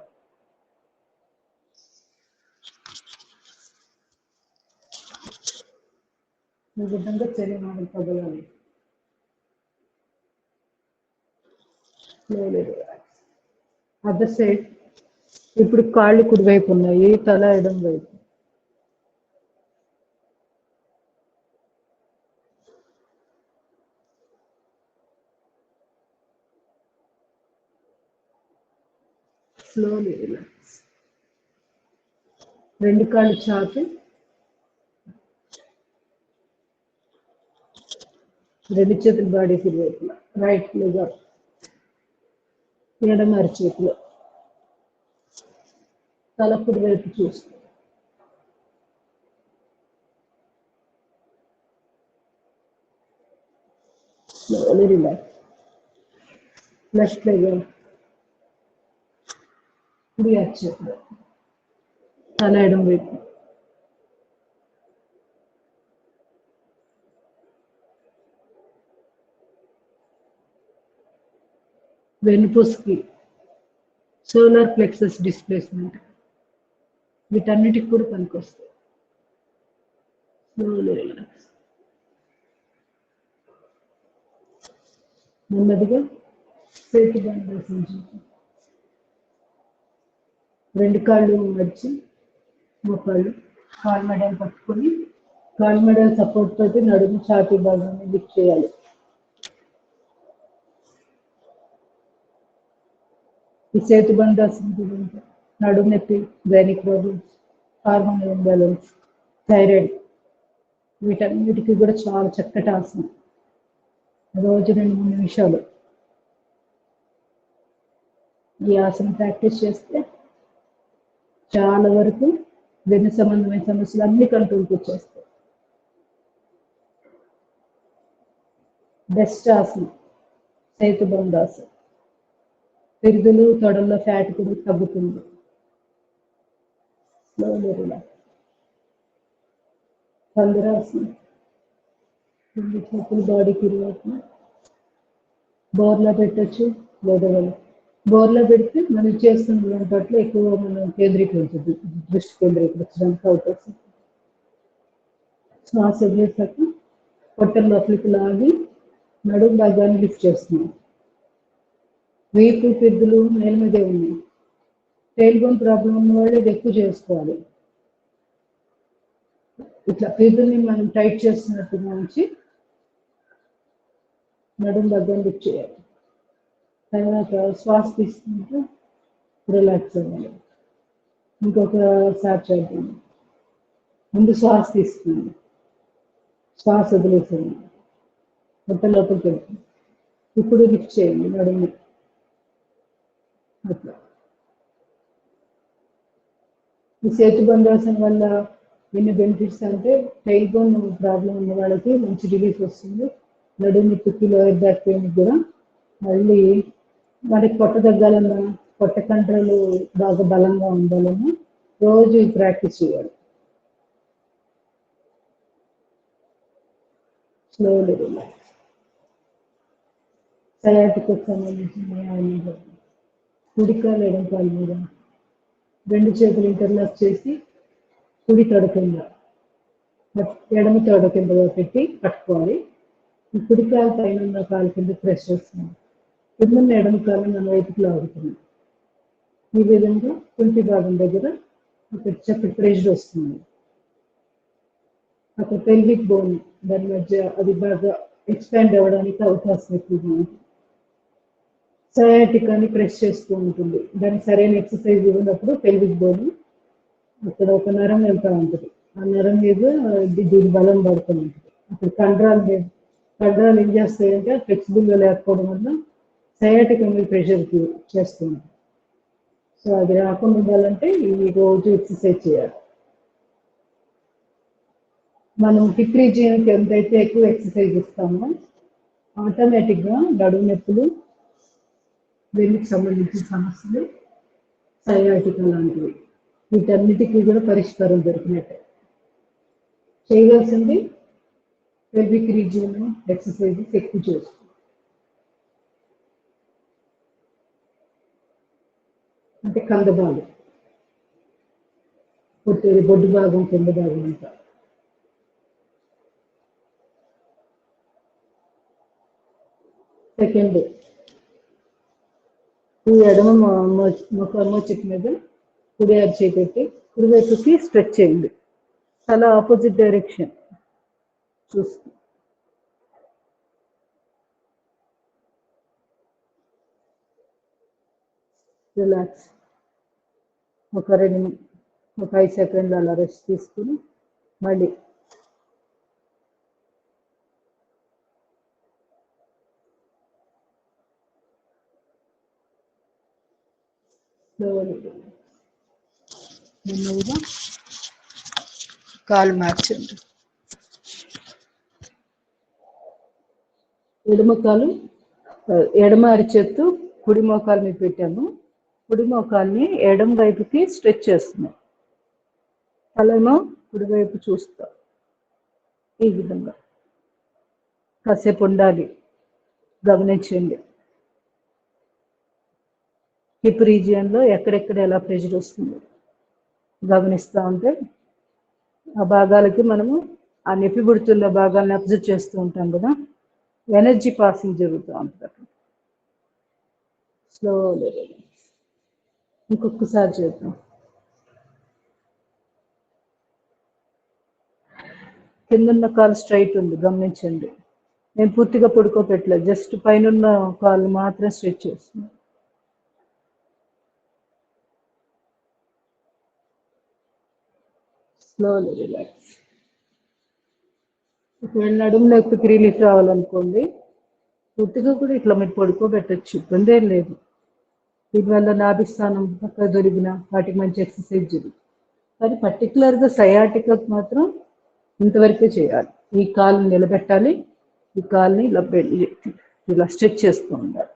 ఈ విధంగా శరీరం తగలాలి. Other side. ఇప్పుడు కాళ్ళు కుడివైపు ఉన్నాయి, తల ఎడం వైపు. Slowly relax. రెండు కాళ్ళు చాపి రెండు చేతులు బాడీకి వైపులా, రైట్ లెగ్ అప్, ఎడమ అరచేతిలో, తల కుడి వైపు చూస్తూ. Slowly relax. Left leg up, కుడి అరచేతిలో, తల ఎడమ వైపు. వెన్నుపూసకి సోలార్ ప్లెక్సస్ డిస్ప్లేస్మెంట్, వీటన్నిటికి కూడా పనికొస్తాయి. Slowly relax. నెమ్మదిగా చేతి బంధాసనం. రెండు కాళ్ళు మడిచి మోకాళ్ళు కాలు మెడలు పట్టుకొని కాలు మెడల సపోర్ట్ తోటి నడుము ఛాతీ భాగాన్ని లిఫ్ట్ చేయాలి. ఈ చేతి బంధాసనం నడుము నొప్పి, gynaec problems, hormonal imbalance, thyroid, వీటన్నిటికీ కూడా చాలా చక్కటి ఆసనం. రోజు 2-3 నిమిషాలు ఈ ఆసనం ప్రాక్టీస్ చేస్తే చాలా వరకు వెన్ను సంబంధమైన సమస్యలు అన్ని కంట్రోల్కి వచ్చేస్తాయి. బెస్ట్ ఆసనం సేతుబంధాసనం. పిరుదులు తొడల్లో ఫ్యాట్ కూడా తగ్గుతుంది. Slowly relax. కందరాసనం. రెండు చేతులు బాడీకి ఇరువైపున బోర్లా పెట్టచ్చు, లేదా బోర్లా పెడితే మనం చేస్తున్న పట్ల ఎక్కువ మనం కేంద్రీకరించదు, దృష్టి కేంద్రీకరించడానికి అవకాశం. శ్వాస వదిలేసాక పొట్టల లోపలికి లాగి నడుము భాగాన్ని లిఫ్ట్ చేస్తున్నాం. వీపు పిరుదులు నేల మీదే ఉన్నాయి. టైల్ బోన్ ప్రాబ్లం ఉన్న వాళ్ళు ఇది ఎక్కువ చేసుకోవాలి. ఇట్లా పిరుదుల్ని మనం టైట్ చేస్తున్నట్టుగా ఉంచి నడుము భాగాన్ని లిఫ్ట్ చేయాలి. తర్వాత శ్వాస తీసుకుంటూ రిలాక్స్ అవ్వాలి. ఇంకొకసారి చేద్దాం. ముందు శ్వాస తీసుకుంది, శ్వాస వదిలేసింది, పొట్ట లోపలికి వెళ్తుంది. ఇప్పుడు లిఫ్ట్ చేయండి నడుము. అట్లా ఈ సేతు బంధాసనం వల్ల ఎన్ని బెనిఫిట్స్ అంటే టైల్ బోన్ ప్రాబ్లం ఉన్న వాళ్ళకి మంచి రిలీఫ్ వస్తుంది. నడుము నొప్పికి, లోయర్ బ్యాక్ పెయిన్ కూడా. మళ్ళీ మనకి పొట్ట తగ్గాలన్నా, పొట్ట కంట్రోల్ బాగా బలంగా ఉండాలన్నా రోజు ప్రాక్టీస్ చేయాలి. Slowly relax. సయాటికి సంబంధించిన కుడికాలు ఎడం కాలు మీద రెండు చేతులు ఇంటర్లాక్ చేసి కుడి తొడ కింద ఎడమ తొడ కింద పెట్టి పట్టుకోవాలి. ఈ కుడి కాలు పైన ఉన్న కాలు కింద ప్రెస్ చేస్తున్నాం. కింద ఎడమ కాలు మన వైపుకి లాగుతున్నాం. ఈ విధంగా కుంటి భాగం దగ్గర అక్కడ చక్కటి ప్రెషర్ వస్తుంది. అక్కడ పెల్విక్ బోన్ దాని మధ్య అది బాగా ఎక్స్పాండ్ అవ్వడానికి అవకాశం ఎక్కువగా ఉంటుంది. సయాటికాని ప్రెస్ చేస్తూ ఉంటుంది. దానికి సరైన ఎక్సర్సైజ్ ఇవ్వనప్పుడు పెల్విక్ బోన్ అక్కడ ఒక నరం వెళ్తూ ఉంటుంది. ఆ నరం మీద దీని బలం పడుతూ ఉంటుంది. అక్కడ కండరాలు ఏం చేస్తాయంటే ఫ్లెక్సిబుల్గా లేకపోవడం వల్ల సయాటికా మీద ప్రెషర్ చేస్తుంది. సో అది రాకుండా ఉండాలంటే ఈ రోజు ఎక్సర్సైజ్ చేయాలి. మనం హిప్ రీజియన్కి ఎంతైతే ఎక్కువ ఎక్సర్సైజ్ ఇస్తామో ఆటోమేటిక్గా నడుము నొప్పులు, వెన్నుకి సంబంధించిన సమస్యలు, సయాటికా లాంటివి వీటన్నిటికీ కూడా పరిష్కారం దొరికినట్టే. చేయవలసింది పెల్విక్ రీజియన్ ఎక్సర్సైజెస్ ఎక్కువ చేస్తాం. అంటే కందబాలు, పొట్టేది బొడ్డు భాగం, కింద భాగం అంతా. సెకండ్, ఈ ఎడమ మోచిక్ మీద కుడి అరిచేయి పెట్టి కుడివైపుకి స్ట్రెచ్ చేయండి. తల ఆపోజిట్ డైరెక్షన్ చూస్తూ. రిలాక్స్. ఒక 5 సెకండ్లు అలా రెస్ట్ తీసుకుని మళ్ళీ నెమ్మదిగా కాలు మార్చండి. ఎడమ అరిచేత్తు కుడి మోకాలు మీద పెట్టాము. కుడి మోకాల్ని ఎడమ వైపుకి స్ట్రెచ్ చేస్తున్నాం. తలేమో కుడివైపు చూస్తా. ఈ విధంగా కాసేపు ఉండాలి, గమనించండి. హిప్ రీజియన్లో ఎక్కడెక్కడ ఎలా ప్రెషర్ వస్తుంది గమనిస్తూ ఉంటే ఆ భాగాలకి మనము ఆ నొప్పి పుడుతున్న భాగాలను అబ్జర్వ్ చేస్తూ ఉంటాం కదా, ఎనర్జీ పాసింగ్ జరుగుతూ ఉంటుంది అక్కడ. స్లోలీ ఇంకొకసారి చేద్దాం. కిందన్న కాలు స్ట్రైట్ ఉంది, గమనించండి. నేను పూర్తిగా పడుకోపెట్టలేదు, జస్ట్ పైన కాలు మాత్రం స్ట్రెచ్ చేస్తున్నాను. Slowly relax. ఒకవేళ నడుము నొప్పికి రిలీఫ్ రావాలనుకోండి, పూర్తిగా కూడా ఇట్లా మీరు పడుకోబెట్టచ్చు, ఇబ్బంది ఏం లేదు. దీనివల్ల నాభిస్థానం పక్క దొరికిన వాటికి మంచి ఎక్సర్సైజ్ జరుగుతుంది. కానీ పర్టికులర్గా సయాటిక్ మాత్రం ఇంతవరకే చేయాలి. ఈ కాలు నిలబెట్టాలి, ఈ కాల్ని ఇలా స్ట్రెచ్ చేస్తూ ఉండాలి.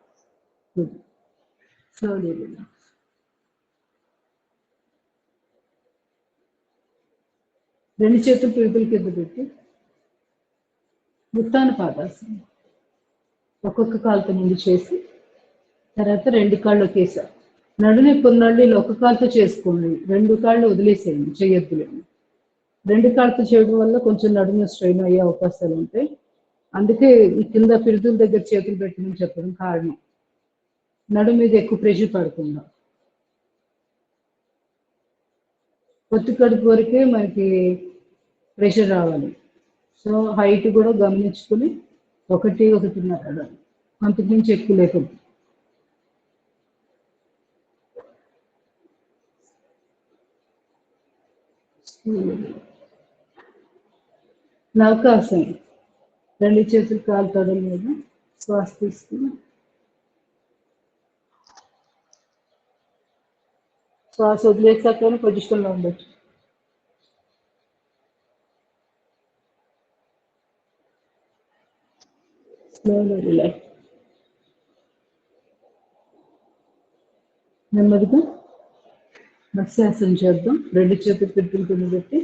Slowly relax. రెండు చేతులు పిలుపుల కింద పెట్టి ఉత్తాన పాదాసనం ఒక్కొక్క కాలుతో ముందు చేసి తర్వాత రెండు కాళ్ళు ఒకేసారి. నడుని కొన్నాళ్ళు ఒక కాలుతో చేసుకోండి, రెండు కాళ్ళు వదిలేసేయండి, చేయొద్దులేండి. రెండు కాళ్ళతో చేయడం వల్ల కొంచెం నడుము స్ట్రెయిన్ అయ్యే అవకాశాలు ఉంటాయి. అందుకే ఈ కింద పిరుదుల దగ్గర చేతులు పెట్టమని చెప్పడం కారణం, నడుము మీద ఎక్కువ ప్రెషర్ పడకుండా. పొత్తి కడుపు వరకే మనకి ప్రెషర్ రావాలి. సో హైట్ కూడా గమనించుకుని 1-1.5 అంతకు మించి ఎక్కువ లేకుండా. నౌకాసనం, రెండు చేతులు కాలు తొడల మీద శ్వాస తీసుకుని శ్వాస వదిలేసాక పొజిషన్లో ఉండొచ్చు. Slowly relax. నెమ్మదిగా మత్స్యాసనం చేద్దాం. రెండు చేతులు పిలుపుల కింద పెట్టి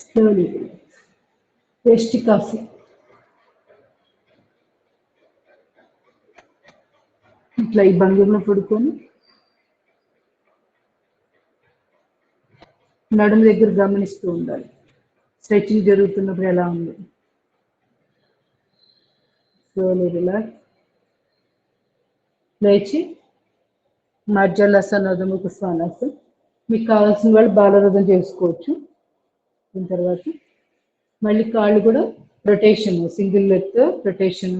స్లోలీ వేష్టికాసనం. ఇట్లా ఈ భంగిమలో పడుకొని నడుము దగ్గర గమనిస్తూ ఉండాలి, స్ట్రెచింగ్ జరుగుతున్నప్పుడు ఎలా ఉంది. Slowly relax. లేచి మధ్యలాసన, అధముఖ శ్వానాసనం. మీకు కావాల్సిన వాళ్ళు బాలరథం చేసుకోవచ్చు. దీని తర్వాత మళ్ళీ కాళ్ళు కూడా rotation, single leg rotation,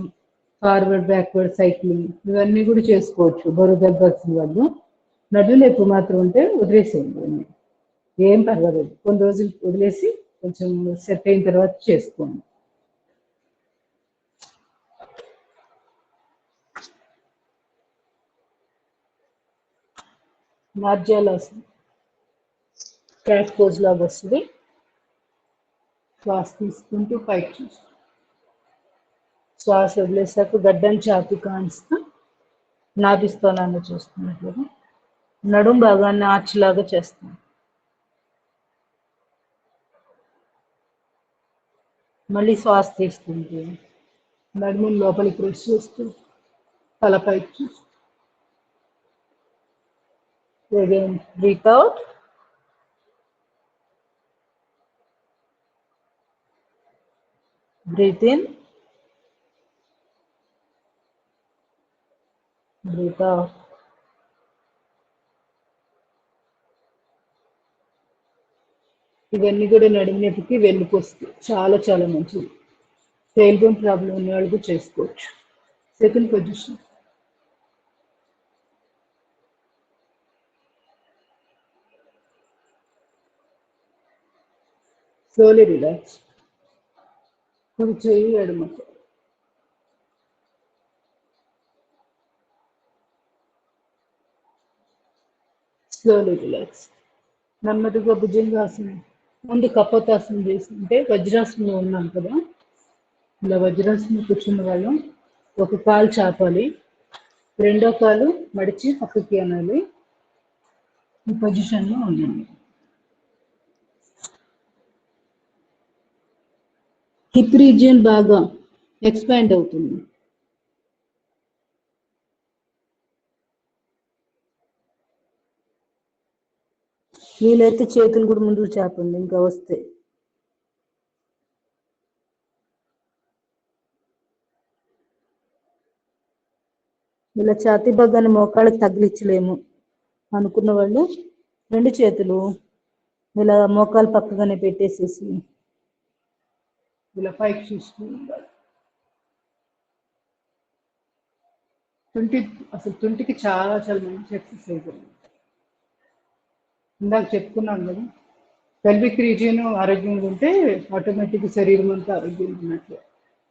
forward backward cycling ఇవన్నీ కూడా చేసుకోవచ్చు బరువు తగ్గాల్సిన వాళ్ళు. నడుము మాత్రం ఉంటే వదిలేసేయండి, ఏం పర్వాలేదు. కొన్ని రోజులు వదిలేసి కొంచెం సెట్ అయిన తర్వాత చేసుకోండి. మార్జాలాసనం క్యాట్ పోజ్ లాగా వస్తుంది. శ్వాస తీసుకుంటూ పైకి చూస్తాం. శ్వాస వదిలేసాక గడ్డం ఛాతి కాన్స్తా నాభిస్థానాన్ని చూస్తున్నట్లుగా నడుం భాగాన్ని ఆర్చిలాగా చేస్తాం. మళ్ళీ శ్వాస తీసుకుంటూ నడుముని లోపలికి ప్రెస్ చేస్తూ తలపైకి చూస్తూ again breathe out, breathe in, breathe out. ఇవన్నీ కూడా నడుము నొప్పికి వెన్నుపొస్తుంది, చాలా చాలా మంచిది. టెయిల్ బోన్ ప్రాబ్లం ఉన్న వాళ్ళకు చేసుకోవచ్చు. Second position. Slowly relax. కుడి చేయి ఎడమ చేయి. Slowly relax. నెమ్మదిగా భుజంగాసనం. ముందు కపోతాసనం చేస్తుంటే వజ్రాసనంలో ఉన్నాం కదా, ఇలా వజ్రాసనం కూర్చున్న వాళ్ళం ఒక కాలు చాపాలి, రెండో కాలు మడిచి పక్కకి అనాలి. ఈ పొజిషన్లో ఉండండి. హిప్ రీజియన్ బాగా ఎక్స్పాండ్ అవుతుంది. వీలైతే చేతులు కూడా ముందుకు చాపండి ఇంకా వస్తే. ఇలా ఛాతీ భాగాన్ని మోకాళ్ళకి తగిలించలేము అనుకున్న వాళ్ళు రెండు చేతులు ఇలా మోకాలు పక్కగానే పెట్టేసేసి ఇలా పైకి చూస్తూ ఉండాలి. అసలు తుంటికి చాలా చాలా మంచి ఎక్సర్సైజ్. ఇందాక చెప్పుకున్నాం కదా, పెల్విక్ రీజియన్ ఆరోగ్యంగా ఉంటే ఆటోమేటిక్ శరీరం అంతా ఆరోగ్యంగా ఉన్నట్లు.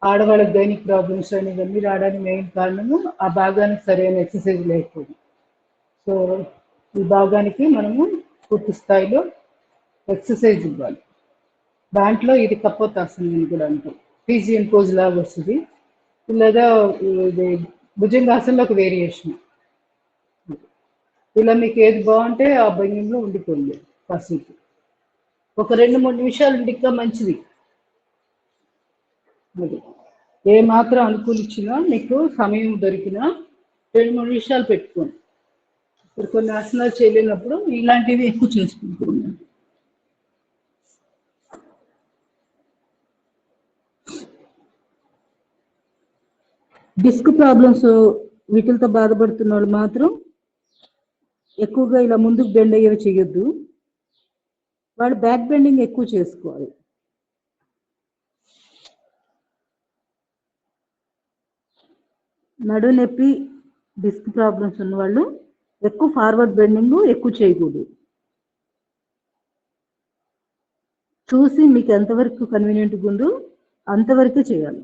ఆడవాళ్ళకి గైనిక్ ప్రాబ్లమ్స్ అని ఇవన్నీ రావడానికి మెయిన్ కారణము ఆ భాగానికి సరైన ఎక్సర్సైజ్ లేకపోవడం. సో ఈ భాగానికి మనము పూర్తి స్థాయిలో ఎక్సర్సైజ్ ఇవ్వాలి. దాంట్లో ఇది కపోతాసనం అని కూడా అంటాం. పీజియన్ పోజ్ లాగా వస్తుంది, లేదా ఇది భుజంగాసనంలో ఒక వేరియేషన్. ఇలా మీకు ఏది బాగుంటే ఆ భంగిలో ఉండిపోయింది కాసేపు. ఒక 2-3 నిమిషాలు ఉండి ఇంకా మంచిది. అది ఏ మాత్రం అనుకూలించినా మీకు సమయం దొరికినా 2-3 నిమిషాలు పెట్టుకోండి. ఇప్పుడు కొన్ని ఆసనాలు చేయలేనప్పుడు ఇలాంటివి ఎక్కువ చేసుకుంటున్నాను. డిస్క్ ప్రాబ్లమ్స్ వీటితో బాధపడుతున్న వాళ్ళు మాత్రం ఎక్కువగా ఇలా ముందుకు బెండ్ అయ్యేవి చేయొద్దు. వాళ్ళు బ్యాక్ బెండింగ్ ఎక్కువ చేసుకోవాలి. నడు నొప్పి డిస్క్ ప్రాబ్లమ్స్ ఉన్న వాళ్ళు ఎక్కువ ఫార్వర్డ్ బెండింగ్ ఎక్కువ చేయకూడదు. చూసి మీకు ఎంతవరకు కన్వీనియంట్గా ఉందో అంతవరకు చేయాలి.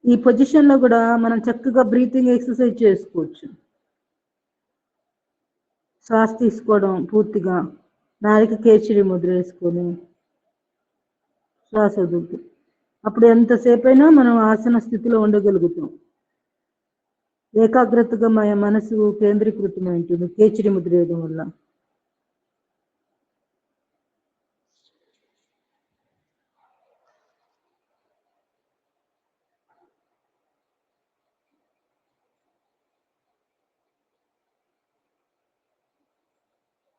ఈ పొజిషన్లో కూడా మనం చక్కగా బ్రీతింగ్ ఎక్సర్సైజ్ చేసుకోవచ్చు. శ్వాస తీసుకోవడం పూర్తిగా నాలుక కేచరి ముద్ర వేసుకొని శ్వాస వదులుతూ, అప్పుడు ఎంతసేపు అయినా మనం ఆసన స్థితిలో ఉండగలుగుతాం. ఏకాగ్రతగా మన మనసు కేంద్రీకృతమై ఉంటుంది కేచరి ముద్ర వేయడం వల్ల.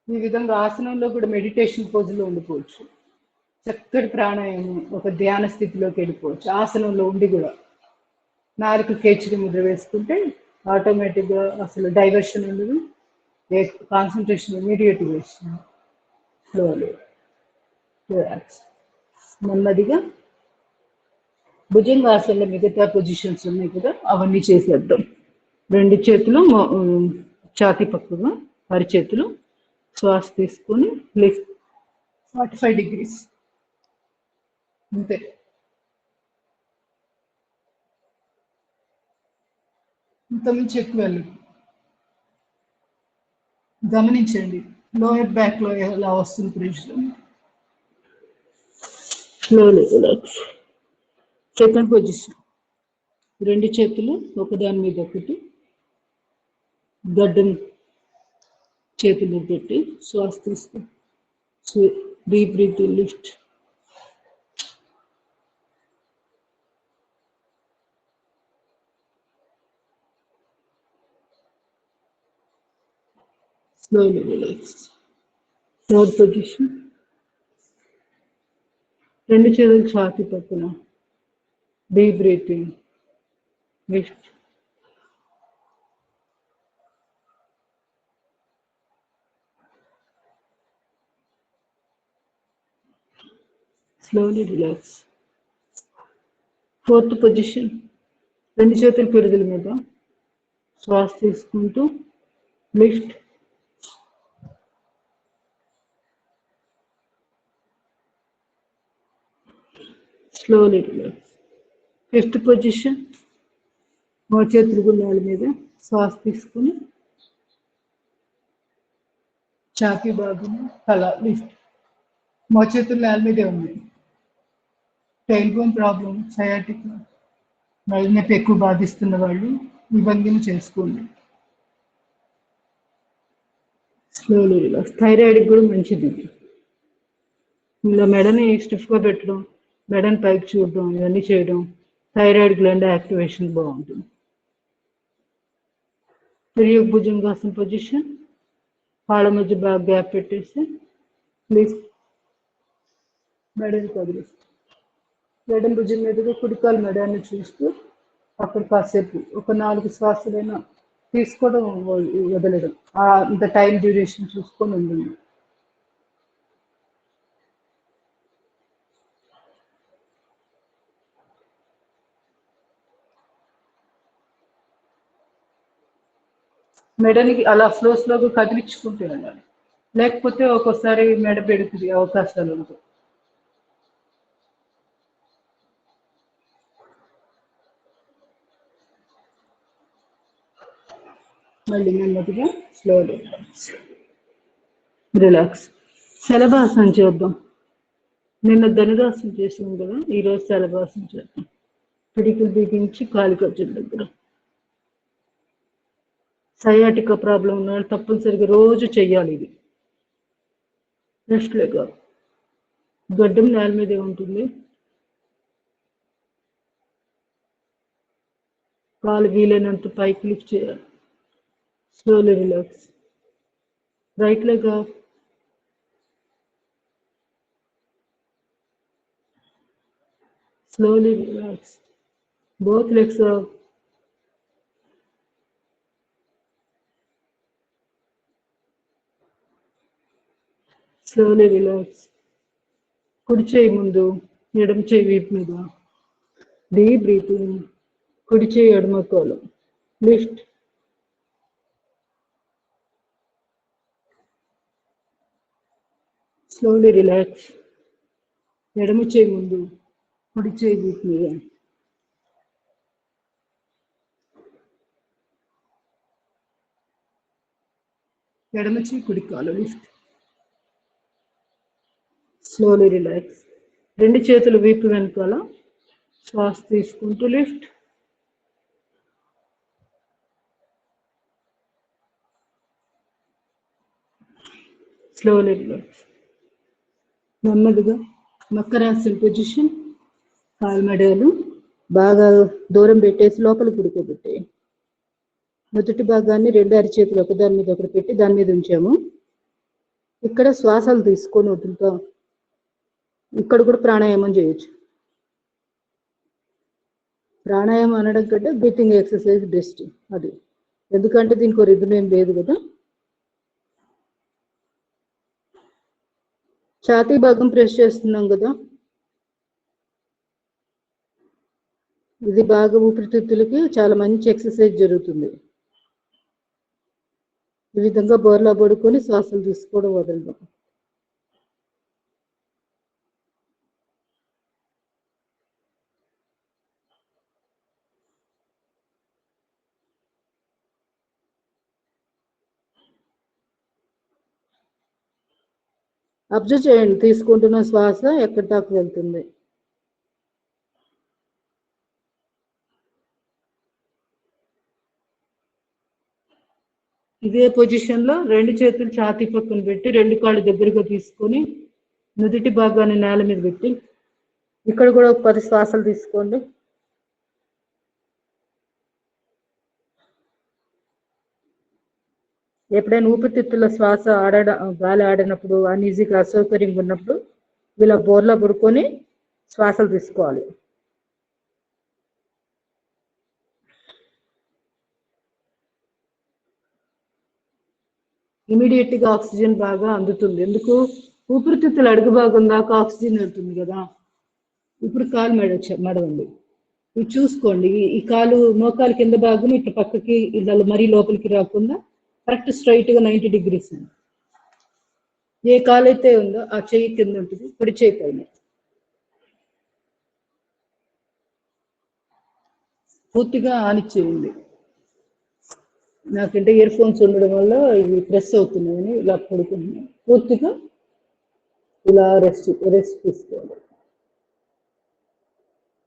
ఈ విధంగా ఆసనంలో కూడా మెడిటేషన్ పోజులో ఉండిపోవచ్చు. చక్కటి ప్రాణాయామం, ఒక ధ్యాన స్థితిలోకి వెళ్ళిపోవచ్చు ఆసనంలో ఉండి కూడా. నాలుక కేచరి ముద్ర వేసుకుంటే ఆటోమేటిక్గా అసలు డైవర్షన్ ఉండదు, కాన్సన్ట్రేషన్ ఇమీడియట్గా వస్తుంది. Slowly relax. నెమ్మదిగా భుజంగాసనంలో మిగతా పొజిషన్స్ ఉన్నాయి కదా, అవన్నీ చేసేద్దాం. రెండు చేతులు ఛాతీ పక్కగా, అరిచేతులు. శ్వాస తీసుకొని లిఫ్ట్ 45 degrees అంతే. ఇంతకుమించి ఎక్కువ వెళ్ళదు. గమనించండి లోయర్ బ్యాక్ లో ఎలా వస్తుంది pressure. Slowly relax. Second position. రెండు చేతులు ఒకదాని మీద ఒకటి గడ్డం చేతులు పెట్టి శ్వాస తీసుకో. Deep breath, lift. Slowly relax. Third position. రెండు చేతులు ఛాతీ పక్కన. Deep breathing, lift. Slowly relax. Fourth position. రెండు చేతులు పిరుదుల మీద శ్వాస తీసుకుంటూ lift. Slowly relax. Fifth position. చేతులు గుండాల మీద శ్వాస తీసుకుని ఛాతీ భాగం తల లిఫ్ట్. చేతులు నేల మీదే ఉంది. టైల్ బోన్ ప్రాబ్లం, సయాటిక్, నొప్పి ఎక్కువ బాధిస్తున్న వాళ్ళు ఈ భంగిమ చేసుకోండి. Slowly relax. థైరాయిడ్కి కూడా మంచిది. ఇలా మెడని స్టిఫ్గా పెట్టడం, మెడని పైకి చూడడం, ఇవన్నీ చేయడం థైరాయిడ్ గ్లాండ్ యాక్టివేషన్ బాగుంటుంది. తిరిగి భుజంగాసన పొజిషన్. కాళ్ళ మధ్య బాగా గ్యాప్ పెట్టేసి ప్లీజ్ మెడని కదిలిస్తాం. మెడని భుజం మీదుగా కుడికాలు మెడని చూస్తూ అక్కడ కాసేపు ఒక 4 శ్వాసలైనా తీసుకోవడం వదలడం. అంత టైం డ్యూరేషన్ చూసుకొని ఉండండి. మెడనికి అలా స్లోగా కదిలించుకుంటూ వెళ్ళాలి. లేకపోతే ఒక్కోసారి మెడ పెడుతుంది అవకాశాలు ఉంటాయి. మళ్ళీ నెమ్మదిగా స్లోలీ రిలాక్స్. శలభాసనం చేద్దాం. నిన్న ధనురాసనం చేసాం కదా, ఈరోజు శలభాసనం చేద్దాం. పిడికిలు బిగించి కాలి గజ్జల దగ్గర. సయాటికా ప్రాబ్లం ఉన్న వాళ్ళు తప్పనిసరిగా రోజు చెయ్యాలి ఇది. రెస్ట్ లేక గడ్డం నేల మీదే ఉంటుంది. కాలు వీలైనంత పైకి లిఫ్ట్ చేయాలి. Slowly relax. Right leg up. Slowly relax. Both legs up. Slowly relax. కుడి చేయి ముందు, ఎడమ చేయి వీపు మీద. Deep breathing. కుడి చేయి ఎడమ కాలు లిఫ్ట్. Slowly relax. ఎడమ చేయి ముందు, కుడి చేయి వీపు మీద. ఎడమ చేయి కుడి కాలు లిఫ్ట్. Slowly relax. రెండు చేతులు వీపు వెనుకాల శ్వాస తీసుకుంటూ లిఫ్ట్. Slowly relax. నెమ్మదిగా మకరాసన పొజిషన్. కాలు మెడలు బాగా దూరం పెట్టేసి లోపల పుడుకోబెట్టే. మొదటి భాగాన్ని 2 అరిచేతులు ఒకదాని మీద ఒకటి పెట్టి దాని మీద ఉంచాము. ఇక్కడ శ్వాసలు తీసుకొని వదులుతాం. ఇక్కడ కూడా ప్రాణాయామం చేయొచ్చు. ప్రాణాయామం అనడం కంటే బ్రీతింగ్ ఎక్సర్సైజ్ బెస్ట్ అది. ఎందుకంటే దీనికి రిథమ్ ఏం లేదు కదా. ఛాతీ భాగం ప్రెస్ చేస్తున్నాం కదా, ఇది బాగా ఊపిరితిత్తులకి చాలా మంచి ఎక్సర్సైజ్ జరుగుతుంది. ఈ విధంగా బోర్లా పడుకొని శ్వాసలు తీసుకోవడం వదలడం. అబ్జర్వ్ చేయండి తీసుకుంటున్న శ్వాస ఎక్కడి దాకా వెళ్తుంది. ఇదే పొజిషన్ లో 2 చేతులు ఛాతీ పక్కన పెట్టి 2 కాళ్ళు దగ్గరగా తీసుకొని నుదిటి భాగాన్ని నేల మీద పెట్టి ఇక్కడ కూడా ఒక 10 శ్వాసలు తీసుకోండి. ఎప్పుడైనా ఊపిరితిత్తుల శ్వాస గాలి ఆడినప్పుడు అన్ఈజీగా అసౌకర్యంగా ఉన్నప్పుడు ఇలా బోర్లా పడుకొని శ్వాసలు తీసుకోవాలి. ఇమీడియట్ గా ఆక్సిజన్ బాగా అందుతుంది. ఎందుకు? ఊపిరితిత్తుల అడుగు భాగం దాకా ఆక్సిజన్ వెళ్తుంది కదా. ఇప్పుడు కాలు మడవండి. ఇది చూసుకోండి, ఈ కాలు మోకాలు కింద భాగం ఇట్లా పక్కకి ఇలా మరీ లోపలికి రాకుండా కరెక్ట్ స్ట్రైట్ గా 90 degrees. ఏ కాలు అయితే ఉందో ఆ చెయ్యి కింద ఉంటుంది, కుడి చేయి పైన. పూర్తిగా ఆనిచ్చేయండి. నాకంటే ఇయర్ ఫోన్స్ ఉండడం వల్ల ఇవి ప్రెస్ అవుతున్నాయని ఇలా పడుకుంటున్నాను. పూర్తిగా ఇలా రెస్ట్ తీసుకోవాలి.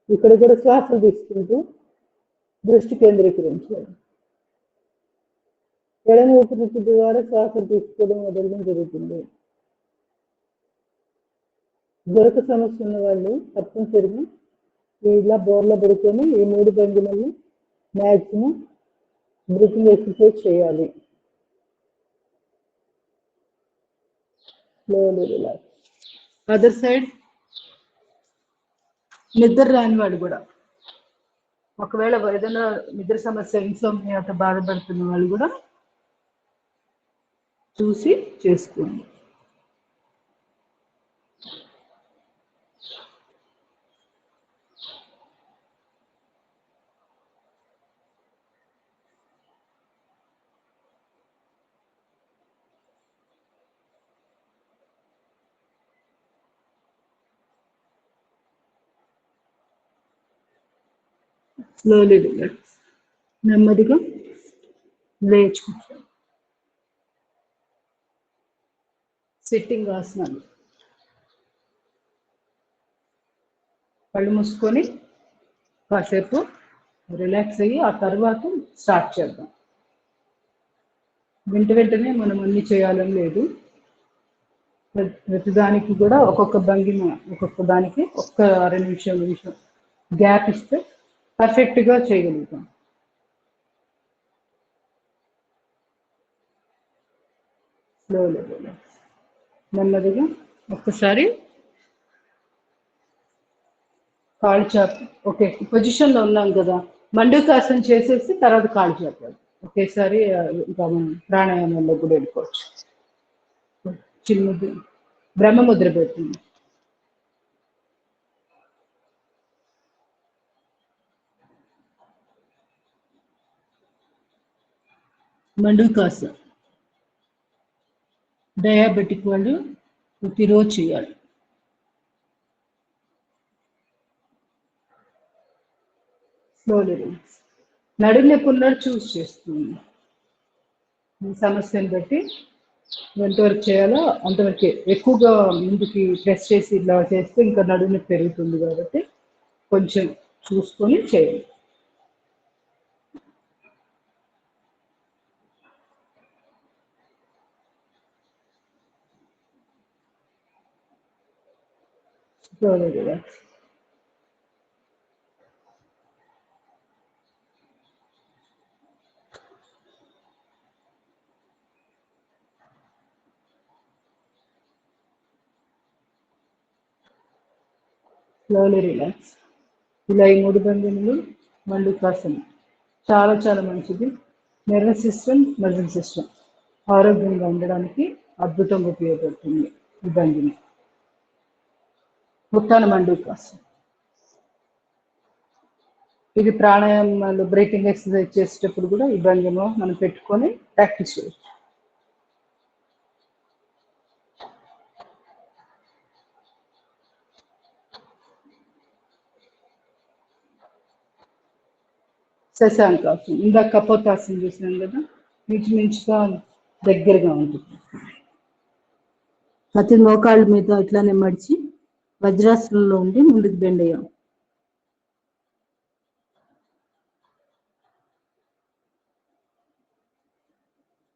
ఇక్కడ కూడా శ్వాసలు తీసుకుంటూ దృష్టి కేంద్రీకరించాలి. ఎడమ ఊపిరితిత్తు ద్వారా శ్వాసలు తీసుకోవడం వదలడం జరుగుతుంది. దొరక సమస్య ఉన్న వాళ్ళు తప్పనిసరిగా ఇలా బోర్లో పడుకొని ఈ 3 భంగిమల్ని మ్యాక్సిమం బ్రీతింగ్ ఎక్సర్సైజ్ చేయాలి. Slowly relax. అదర్ సైడ్ నిద్ర రాని వాడు కూడా, ఒకవేళ ఏదైనా నిద్ర సమస్య ఇన్సోమ్నియాతో బాధపడుతున్న వాళ్ళు కూడా చూసి చేసుకోండి. Slowly relax. నెమ్మదిగా లేచుకుంటాం. సిట్టింగ్ ఆసనాలు. కళ్ళు మూసుకొని కాసేపు రిలాక్స్ అయ్యి ఆ తర్వాత స్టార్ట్ చేద్దాం. వెంటనే మనం అన్ని చేయాలని లేదు. ప్రతిదానికి కూడా ఒక్కొక్క భంగిమ, ఒక్కొక్క దానికి ఒక్క 2 నిమిషం గ్యాప్ ఇస్తే పర్ఫెక్ట్గా చేయగలుగుతాం. Slowly relax. నెమ్మదిగా ఒక్కసారి కాళ్ళు చాపి, ఓకే పొజిషన్లో ఉన్నాం కదా, మండూకాసనం చేసేసి తర్వాత కాళ్ళు చాపాలి. ఒకేసారి ఇంకా మనం ప్రాణాయామంలో కూడా వెళ్ళిపోవచ్చు. చిన్నది బ్రహ్మముద్ర పెడుతుంది. మండూకాసనం డయాబెటిక్ వాళ్ళు ప్రతిరోజు చేయాలి. Slowly relax. నడుము నొప్పి ఉన్నాడు చూస్ చేస్తుంది. సమస్యను బట్టి ఎంతవరకు చేయాలో అంతవరకు, ఎక్కువగా ముందుకి ప్రెస్ చేసి ఇలా చేస్తే ఇంకా నడుము నొప్పి పెరుగుతుంది కాబట్టి కొంచెం చూసుకొని చేయాలి. Slowly relax. Slowly relax. ఇలా ఈ 3 భంగిమలు మండూకాసనం చాలా చాలా మంచిది. నర్వస్ సిస్టమ్, మజిల్ సిస్టమ్ ఆరోగ్యంగా ఉండడానికి అద్భుతంగా ఉపయోగపడుతుంది ఈ భంగిమ. ఉత్తాన మండూకాసనం. ఇది ప్రాణాయామాలు, బ్రీతింగ్ ఎక్సర్సైజ్ చేసేటప్పుడు కూడా ఈ భంగిమ మనం పెట్టుకొని ప్రాక్టీస్ చేయొచ్చు. శశాంకాసనం. ఇందాక కపోతాసనం చూసినాం కదా, మించుగా దగ్గరగా ఉంటుంది. ప్రతి మోకాళ్ళ మీద ఇట్లానే మడిచి వజ్రాసనంలో ఉండి ముందుకు బెండ్ అయ్యాం.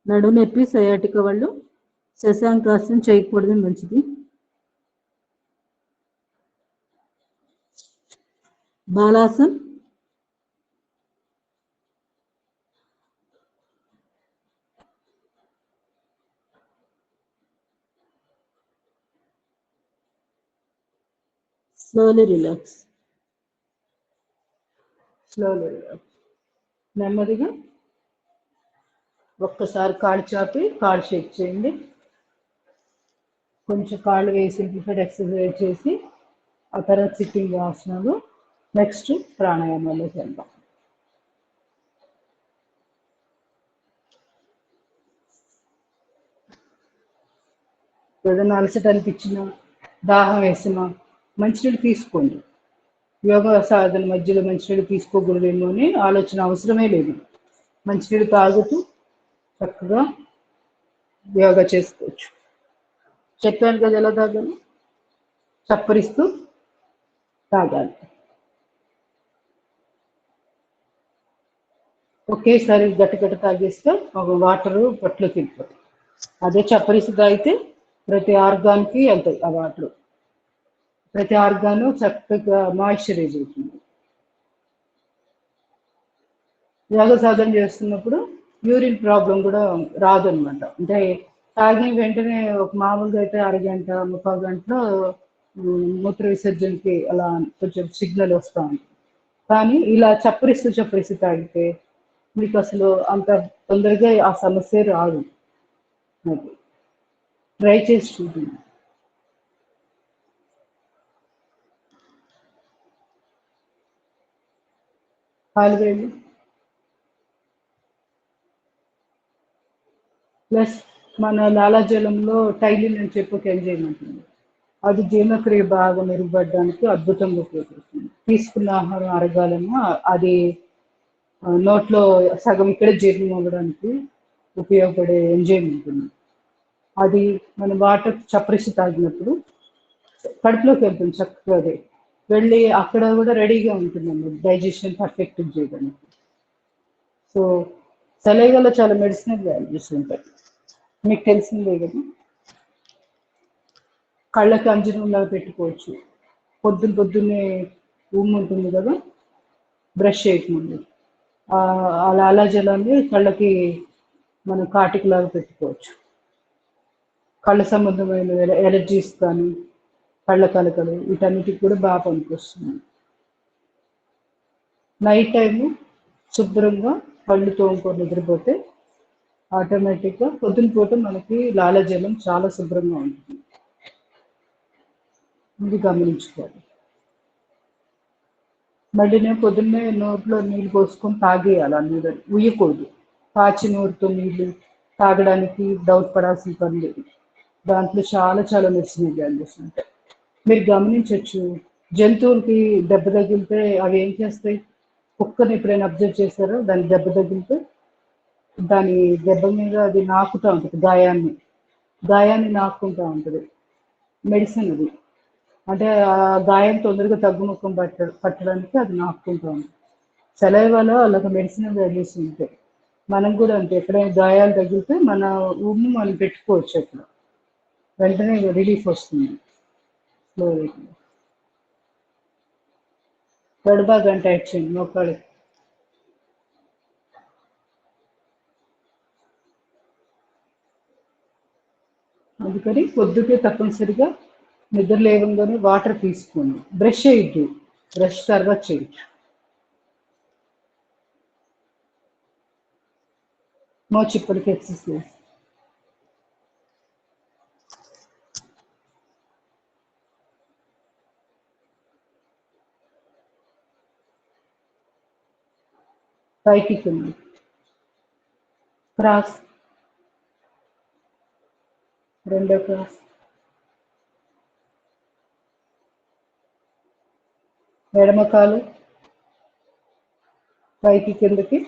నడుము నొప్పి సయాటిక వాళ్ళు శశాంకాసనం చేయకూడదు, మంచిది. బాలాసన్, స్లోలీ రిలాక్స్, స్లోలీ రిలాక్స్. నెమ్మదిగా ఒక్కసారి కాళ్ళు చాపి కాళ్ళు షేక్ చేయండి. కొంచెం కాళ్ళు వేసి సింప్లిఫైడ్ ఎక్సర్సైజ్ చేసి ఆ తర్వాత సిట్టింగ్ ఆసనాలు, నెక్స్ట్ ప్రాణాయామాల్లోకి వెళ్దాం. ఏదైనా అలసట అనిపించినా, దాహం వేసినా మంచినీళ్ళు తీసుకోండి. యోగా సాధన మధ్యలో మంచినీళ్ళు తీసుకోకూడదేమో అని ఆలోచన అవసరమే లేదు. మంచినీళ్ళు తాగుతూ చక్కగా యోగా చేసుకోవచ్చు. చెప్పాను కదా ఎలా తాగాలి, చప్పరిస్తూ తాగాలి. ఒకేసారి గట్టిగట్ట తాగేస్తే ఒక వాటరు పొట్టులోకి వెళ్ళిపోతాయి. అదే చప్పరిస్తూ తాగితే ప్రతి ఆర్గాన్కి వెళ్తాయి ఆ వాటర్. ప్రతి ఆర్గాను చక్కగా మాయిశ్చరైజ్ అవుతుంది. యోగ సాధన చేస్తున్నప్పుడు యూరిన్ ప్రాబ్లం కూడా రాదనమాట. అంటే తాగిన వెంటనే ఒక మామూలుగా అయితే అరగంట 30 గంటలో మూత్ర విసర్జనకి అలా కొంచెం సిగ్నల్ వస్తూ ఉంటుంది. కానీ ఇలా చప్పరిస్తూ తాగితే మీకు అసలు అంత తొందరగా ఆ సమస్య రాదు. అది ట్రై చేసి చూడండి. కాలువేళ్ళు ప్లస్ మన లాలాజలంలో టైలిన్ అని చెప్పి ఒక ఎంజైమ్ ఉంటుంది. అది జీర్ణక్రియ బాగా మెరుగుపడడానికి అద్భుతంగా ఉపయోగపడుతుంది. తీసుకున్న ఆహారం అరగాలన్నా అది నోట్లో సగం ఇక్కడే జీర్ణం అవ్వడానికి ఉపయోగపడే ఎంజైమ్ ఉంటుంది. అది మన వాటర్ చప్పరిసి తాగినప్పుడు కడుపులోకి వెళ్తుంది చక్కగా. అదే వెళ్ళి అక్కడ కూడా రెడీగా ఉంటుందండి డైజెషన్ పర్ఫెక్ట్ చేయడానికి. సో సలైవాలో చాలా మెడిసినల్ వాల్యూస్ ఉంటాయి, మీకు తెలిసిందే కదా. కళ్ళకి అంజనంలాగా పెట్టుకోవచ్చు. పొద్దున్నే ఉమ్ము ఉంటుంది కదా, బ్రష్ చేయకముందు ఆ లాలాజలాన్ని కళ్ళకి మనం కాటికలాగా పెట్టుకోవచ్చు. కళ్ళ సంబంధమైన ఎలర్జీస్ కానీ కళ్ళ కలకలు వీటన్నిటికి కూడా బాగా పనికొస్తుంది. నైట్ టైము శుభ్రంగా కళ్ళు తోముకొని నిద్రపోతే ఆటోమేటిక్గా పొద్దున పూట మనకి లాలాజలం చాలా శుభ్రంగా ఉంటుంది. ఇది గమనించుకోవాలి. మళ్ళీ నేను పొద్దున్నే నోట్లో నీళ్ళు పోసుకొని తాగేయాలి, అన్ని ఉయ్యకూడదు. కాచి నోరుతో నీళ్ళు తాగడానికి డౌట్ పడాల్సిన పని లేదు. దాంట్లో చాలా మెడిసినల్ వాల్యూస్ ఉంటాయి. మీరు గమనించవచ్చు, జంతువులకి దెబ్బ తగిలితే అవి ఏం చేస్తాయి? కుక్కని ఎప్పుడైనా అబ్జర్వ్ చేశారో? దాని దెబ్బ తగిలితే దాని దెబ్బ మీద అది నాకుతూ ఉంటుంది, గాయాన్ని నాకుంటూ ఉంటుంది. మెడిసిన్ అది. అంటే ఆ గాయం తొందరగా తగ్గుముఖం పట్టడానికి అది నాకుంటూ ఉంటుంది. సెలైవాలో అలాగ మెడిసినల్ వాల్యూస్ ఉంటాయి. మనం కూడా అంతే, ఎక్కడైనా గాయాలు తగిలితే మన ఉమ్ము మనం పెట్టుకోవచ్చు, అక్కడ వెంటనే రిలీఫ్ వస్తుంది. తొడబాగా గంట యాక్షన్ మోకాళ్ళు. అందుకని పొద్దుకే తప్పనిసరిగా నిద్ర లేవగానే వాటర్ తీసుకోండి. బ్రష్ చేయొద్దు, బ్రష్ తర్వాత చేయొచ్చు. మోచిప్పటికి ఎక్సర్సైజ్. పైకి కింది క్రాస్, రెండో క్రాస్, ఎడమకాలు పైకి కిందకి,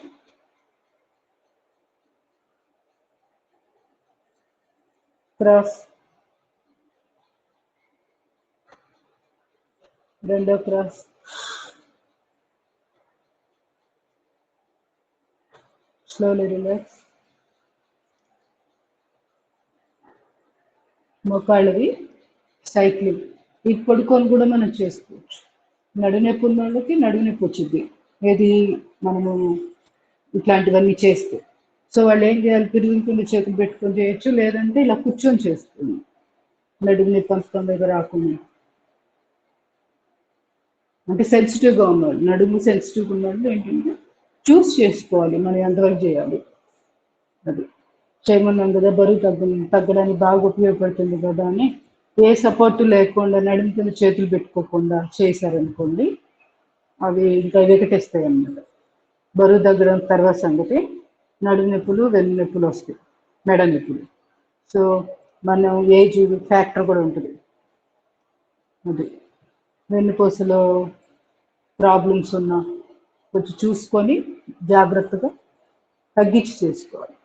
క్రాస్, రెండో క్రాస్, స్లోలీ రిలాక్స్, మోకాళ్ళవి సైక్లింగ్. ఈ పడుకొని కూడా మనం చేసుకోవచ్చు. నడునొప్పి ఉన్న వాళ్ళకి నడునొప్పి వచ్చింది ఏది మనము ఇట్లాంటివన్నీ చేస్తే. సో వాళ్ళు ఏం చేయాలి, తిరుగుతున్న చేతులు పెట్టుకొని చేయొచ్చు, లేదంటే ఇలా కూర్చొని చేస్తుంది నడుము నొప్పి అంత తొందరగా రాకుండా. అంటే సెన్సిటివ్గా ఉన్నవాళ్ళు, నడుము సెన్సిటివ్గా ఉన్నవాళ్ళు ఏంటంటే చూస్ చేసుకోవాలి మనం ఎంతవరకు చేయాలి. అది చేయమన్నాం కదా, బరువు తగ్గడానికి బాగా ఉపయోగపడుతుంది కదా అని ఏ సపోర్ట్ లేకుండా నడుము కింద చేతులు పెట్టుకోకుండా చేశారనుకోండి, అవి ఇంకా వెకటేస్తాయి అన్నమాట. బరువు తగ్గడం తర్వాత సంగతి, నడుము నొప్పులు వెన్ను నొప్పులు వస్తాయి, మెడ నొప్పులు. సో మనం ఏజ్ ఫ్యాక్టర్ కూడా ఉంటుంది. అది వెన్నుపూసలో ప్రాబ్లమ్స్ ఉన్నా కొంచెం చూసుకొని జాగ్రత్తగా తగ్గించి చేసుకోవాలి.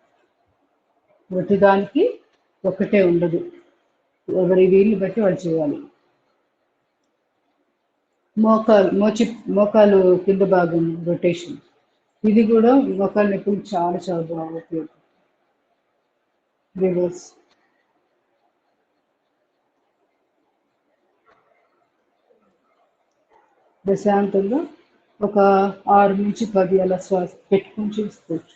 ప్రతిదానికి ఒక్కటే ఉండదు, ఎవరి వీలుని బట్టి వాళ్ళు చేయాలి. మోకాలు కింద భాగం రొటేషన్, ఇది కూడా మోకాలు నొప్పులు చాలా చాలా బాగా ఉపయోగం. రివర్స్ ప్రశాంతంగా ఒక 6 నుంచి 10 అలా శ్వాస పెట్టుకొని చేసుకోవచ్చు.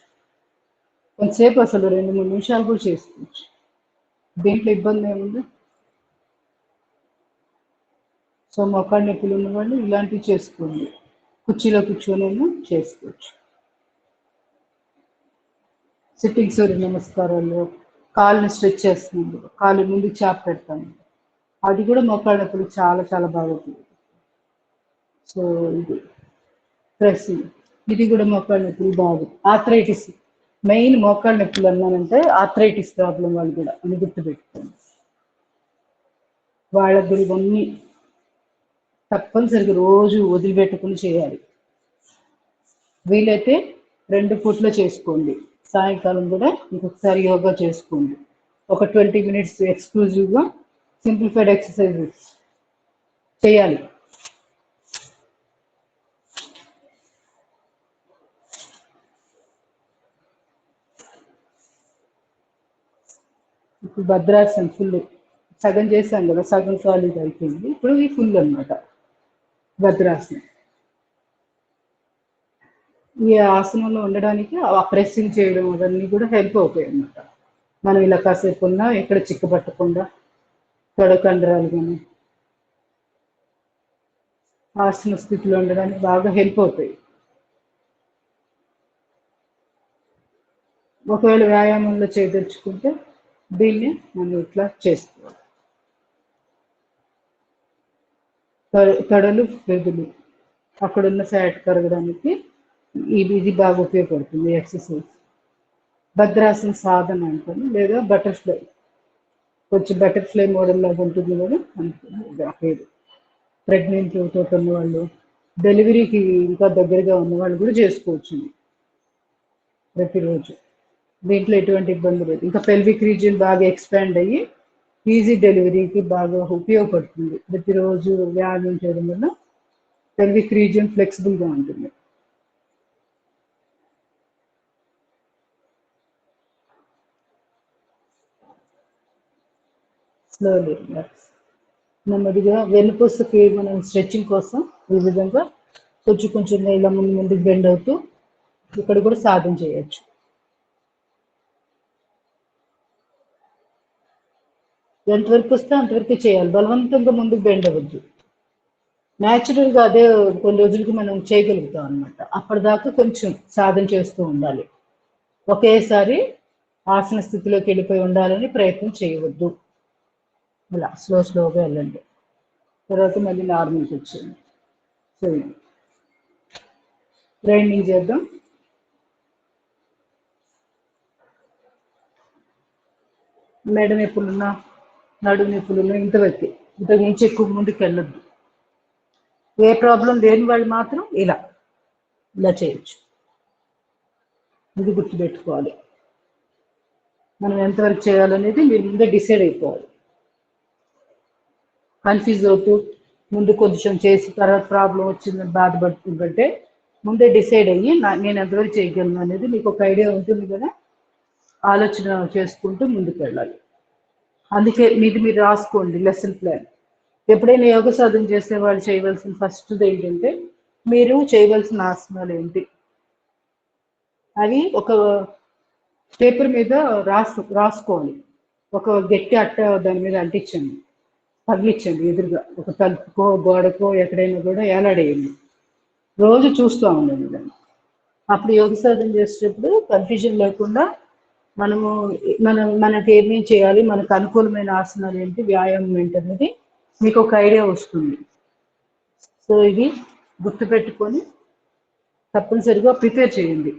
కొంతసేపు అసలు 2-3 నిమిషాలు కూడా చేసుకోవచ్చు. దేంట్లో ఇబ్బంది ఏముంది. సో మోకాళ్ళ నొప్పులు ఉన్న వాళ్ళు ఇలాంటివి చేసుకోండి, కుర్చీలో కూర్చొనైనా చేసుకోవచ్చు. సిట్టింగ్ సూర్య నమస్కారాలు, కాళ్ళని స్ట్రెచ్ చేస్తున్నాడు, కాళ్ళు ముందుకు చాప్ పెడతాను, అది కూడా మోకాళ్ళ నొప్పులు చాలా చాలా బాగుంటుంది. సో ఇది ప్రెస్సింగ్, ఇది కూడా మోకాళ్ళ నొప్పులు బాగు. ఆర్థరైటిస్, మెయిన్ మోకాళ్ళ నొప్పులు అన్నానంటే ఆర్థరైటిస్ ప్రాబ్లం వాళ్ళు కూడా అని గుర్తుపెట్టుకోండి. వాళ్ళకు ఇవన్నీ తప్పనిసరిగా రోజు వదిలిపెట్టుకుని చేయాలి. వీలైతే 2 పూట్లు చేసుకోండి, సాయంకాలం కూడా ఇంకొకసారి యోగా చేసుకోండి. ఒక 20 minutes ఎక్స్క్లూజివ్గా సింప్లిఫైడ్ ఎక్సర్సైజెస్ చేయాలి. ఇప్పుడు భద్రాసనం ఫుల్ సగం చేశాం కదా, సగం సాలిడ్ అయిపోయింది, ఇప్పుడు ఈ ఫుల్ అన్నమాట భద్రాసనం. ఈ ఆసనంలో ఉండడానికి ఆ ప్రెస్సింగ్ చేయడం అవన్నీ కూడా హెల్ప్ అవుతాయి అన్నమాట. మనం ఇలా కాసేపు ఉన్నా ఎక్కడ చిక్కుపట్టకుండా తొడకండరాలు కానీ ఆసన స్థితిలో ఉండడానికి బాగా హెల్ప్ అవుతాయి. ఒకవేళ వ్యాయామంలో చేయదలుచుకుంటే దీన్ని మనం ఇట్లా చేసుకోవాలి. తొడలు పెదులు అక్కడున్న ఫ్యాట్ కరగడానికి ఇది బాగా ఉపయోగపడుతుంది ఎక్సర్సైజ్. భద్రాసన సాధన అంటాను, లేదా బటర్ఫ్లై, కొంచెం బటర్ఫ్లై మోడల్ లాగా ఉంటుంది కదా అనుకుంటుంది. ప్రెగ్నెంట్ తోటి ఉన్న వాళ్ళు, డెలివరీకి ఇంకా దగ్గరగా ఉన్న వాళ్ళు కూడా చేసుకోవచ్చు ప్రతిరోజు. దీంట్లో ఎటువంటి ఇబ్బంది లేదు. ఇంకా పెల్విక్ రీజియన్ బాగా ఎక్స్పాండ్ అయ్యి ఈజీ డెలివరీకి బాగా ఉపయోగపడుతుంది. ప్రతిరోజు వ్యాయామం చేయడం వల్ల పెల్విక్ రీజియన్ ఫ్లెక్సిబుల్గా ఉంటుంది. Slowly relax. నెమ్మదిగా వెన్నుపూసకి మనం స్ట్రెచ్చింగ్ కోసం ఈ విధంగా కొంచెం కొంచెం ఇలా ముందుకు బెండ్ అవుతూ ఇక్కడ కూడా సాధన చేయొచ్చు. ఎంతవరకు వస్తే అంతవరకు చేయాలి, బలవంతంగా ముందుకు బెండ్ అవ్వద్దు. న్యాచురల్గా అదే కొన్ని రోజులకి మనం చేయగలుగుతాం అనమాట. అప్పటిదాకా కొంచెం సాధన చేస్తూ ఉండాలి. ఒకేసారి ఆసన స్థితిలోకి వెళ్ళిపోయి ఉండాలని ప్రయత్నం చేయవద్దు. అలా స్లోగా వెళ్ళండి, తర్వాత మళ్ళీ నార్మల్కి వచ్చేయండి. చేయండి, గ్రైండింగ్ చేద్దాం. మెడ నొప్పులున్నా నడుము నొప్పులున్నా ఇంతవరకు, ఇంతకు మించి ఎక్కువ ముందుకు వెళ్ళొద్దు. ఏ ప్రాబ్లం లేని వాళ్ళు మాత్రం ఇలా చేయొచ్చు. ఇది గుర్తుపెట్టుకోవాలి. మనం ఎంతవరకు చేయాలనేది మీరు ముందే డిసైడ్ అయిపోవాలి. కన్ఫ్యూజ్ అవుతూ ముందు కొంచెం చేసి తర్వాత ప్రాబ్లం వచ్చిందని బాధపడుతుందంటే ముందే డిసైడ్ అయ్యి నేను ఎంతవరకు చేయగలను అనేది మీకు ఒక ఐడియా ఉంటుంది కదా, ఆలోచన చేసుకుంటూ ముందుకు వెళ్ళాలి. అందుకే మీరు రాసుకోండి లెసన్ ప్లాన్. ఎప్పుడైనా యోగ సాధన చేసే వాళ్ళు చేయవలసిన ఫస్ట్ది ఏంటంటే మీరు చేయవలసిన ఆసనాలు ఏంటి అవి ఒక పేపర్ మీద రాసుకోవాలి. ఒక గట్టి అట్ట దాని మీద అంటించండి, తగిలించండి ఎదురుగా ఒక తలుపుకో గోడకో ఎక్కడైనా కూడా ఏలాడేయండి. రోజు చూస్తూ ఉండండి దాన్ని. అప్పుడు యోగ సాధన చేసేటప్పుడు కన్ఫ్యూజన్ లేకుండా మనము మనకి ఏమేమి చేయాలి, మనకు అనుకూలమైన ఆసనాలు ఏంటి, వ్యాయామం ఏంటి అనేది మీకు ఒక ఐడియా వస్తుంది. సో ఇది గుర్తుపెట్టుకొని తప్పనిసరిగా ప్రిపేర్ చేయండి.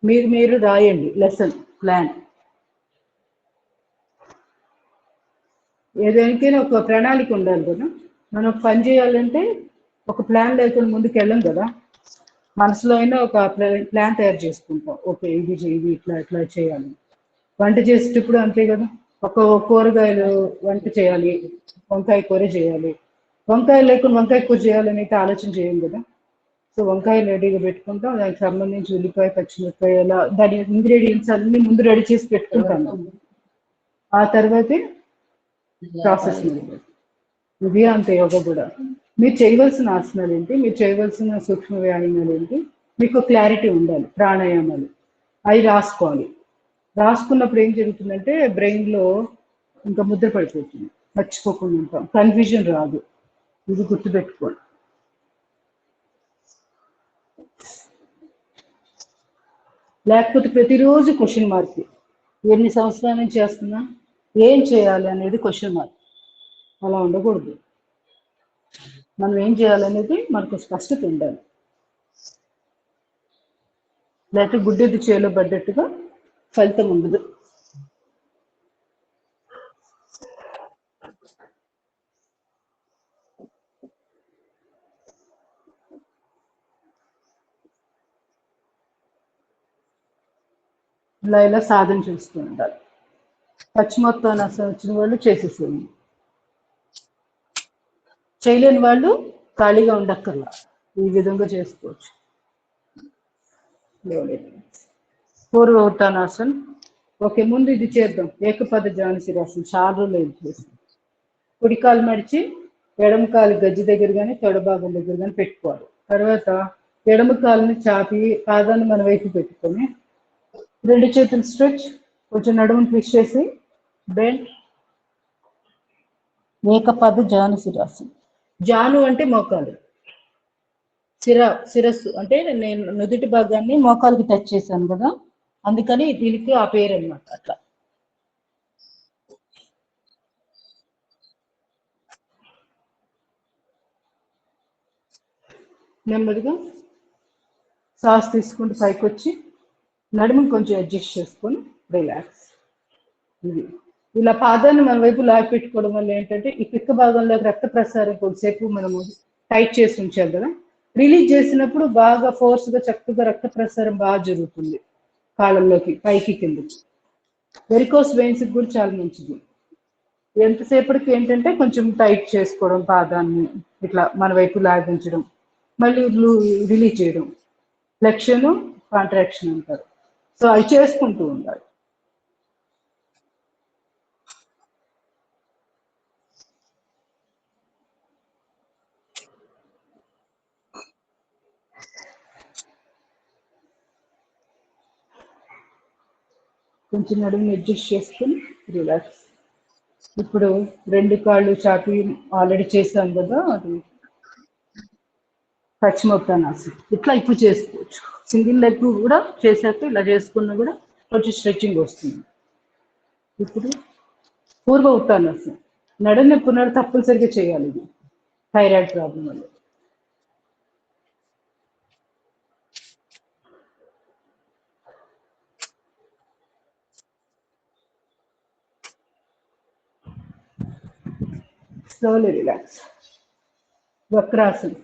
మీరు రాయండి లెసన్ ప్లాన్. ఏదైనా ఒక ప్రణాళిక ఉండాలి కదా. మనం పని చేయాలంటే ఒక ప్లాన్ లేకుండా ముందుకు వెళ్ళం కదా. మనసులో అయినా ఒక ప్లాన్ తయారు చేసుకుంటాం. ఓకే ఇది ఇట్లా చేయాలి. వంట చేసేటప్పుడు అంతే కదా. ఒక కూరగాయలు వంట చేయాలి, వంకాయ కూర చేయాలి. వంకాయ లేకుండా వంకాయ కూర చేయాలని అయితే ఆలోచన చేయం కదా. సో వంకాయ రెడీగా పెట్టుకుంటాం, దానికి సంబంధించి ఉల్లిపాయ, పచ్చిమిరపాయ, అలా దాని ఇంగ్రీడియంట్స్ అన్ని ముందు రెడీ చేసి పెట్టుకుంటాం. ఆ తర్వాతే ప్రాసెస్ ఇది అంతే. యోగా కూడా మీరు చేయవలసిన ఆసనాలు ఏంటి, మీరు చేయవలసిన సూక్ష్మ వ్యాయామాలు ఏంటి, మీకు క్లారిటీ ఉండాలి. ప్రాణాయామాలు అవి రాసుకోవాలి. రాసుకున్నప్పుడు ఏం జరుగుతుందంటే బ్రెయిన్లో ఇంకా ముద్ర పడిపోతుంది, మర్చిపోకుండా ఉంటాం, కన్ఫ్యూజన్ రాదు. ఇది గుర్తుపెట్టుకోండి. లేకపోతే ప్రతిరోజు క్వశ్చన్ మార్క్. ఎన్ని సంవత్సరాల నుంచి చేస్తున్నా ఏం చేయాలి అనేది క్వశ్చన్ మార్క్. అలా ఉండకూడదు. మనం ఏం చేయాలనేది మనకు స్పష్టత ఉండాలి. లేకపోతే గుడ్డెద్దు చేలో పడ్డట్టుగా ఫలితం ఉండదు. ఇలా సాధన చేస్తూ ఉండాలి. పశ్చిమోత్తానాసనం వచ్చిన వాళ్ళు చేసేసేయండి. చేయలేని వాళ్ళు ఖాళీగా ఉండక్కర్లా, ఈ విధంగా చేసుకోవచ్చు. పూర్వ ఉత్తానాసన్. ఓకే, ముందు ఇది చేద్దాం. ఏకపద జానశిరాసనం. చాలా రోజులు చేస్తాం. కుడికాలు మడిచి ఎడమ కాలు గజ్జి దగ్గర కానీ తొడ భాగం దగ్గర కానీ పెట్టుకోవాలి. తర్వాత ఎడమ కాలుని చాపి పాదాన్ని మన వైపు పెట్టుకొని రెండు చేతులు స్ట్రెచ్, కొంచెం నడుమును ట్విస్ట్ చేసి బెండ్. ఏకపద జానశిరాసనం. జాను అంటే మోకాలు, శిరస్సు అంటే నేను నుదుటి భాగాన్ని మోకాలకి టచ్ చేశాను కదా, అందుకని దీనికి ఆ పేరు అన్నమాట. అట్లా నెమ్మదిగా శ్వాస తీసుకుంటూ పైకి వచ్చి నడుముని కొంచెం అడ్జస్ట్ చేసుకొని రిలాక్స్. ఇది ఇలా పాదాన్ని మన వైపు లాగి పెట్టుకోవడం వల్ల ఏంటంటే ఈ పిక్క భాగంలోకి రక్త ప్రసారం కొద్దిసేపు మనము టైట్ చేసి ఉంచాలి కదా, రిలీజ్ చేసినప్పుడు బాగా ఫోర్స్గా చక్కగా రక్త ప్రసారం బాగా జరుగుతుంది కాళ్ళల్లోకి, పైకి కిందకి. వెరికోస్ వెయిన్స్ కూడా చాలా మంచిది. ఎంతసేపటికి ఏంటంటే కొంచెం టైట్ చేసుకోవడం, పాదాన్ని ఇట్లా మన వైపు లాగించడం, మళ్ళీ రిలీజ్ చేయడం, ఫ్లెక్షన్ కాంట్రాక్షన్ అంటారు. సో అవి చేసుకుంటూ ఉండాలి. కొంచెం నడుముని అడ్జస్ట్ చేసుకుని రిలాక్స్. ఇప్పుడు రెండు కాళ్ళు చాపి ఆల్రెడీ చేశాం కదా, అది పశ్చిమోత్తానాసనం. ఇట్లా ఇప్పుడు చేసుకోవచ్చు. సింగిల్ లెగ్ కూడా చేశాక ఇలా చేసుకున్నా కూడా కొంచెం స్ట్రెచ్చింగ్ వస్తుంది. ఇప్పుడు పూర్వ ఉత్తానాసనం. నడుము నొప్పి ఉన్నాడు తప్పనిసరిగా చేయాలి ఇది, థైరాయిడ్ ప్రాబ్లం వల్ల. Slowly relax. Vakrasana.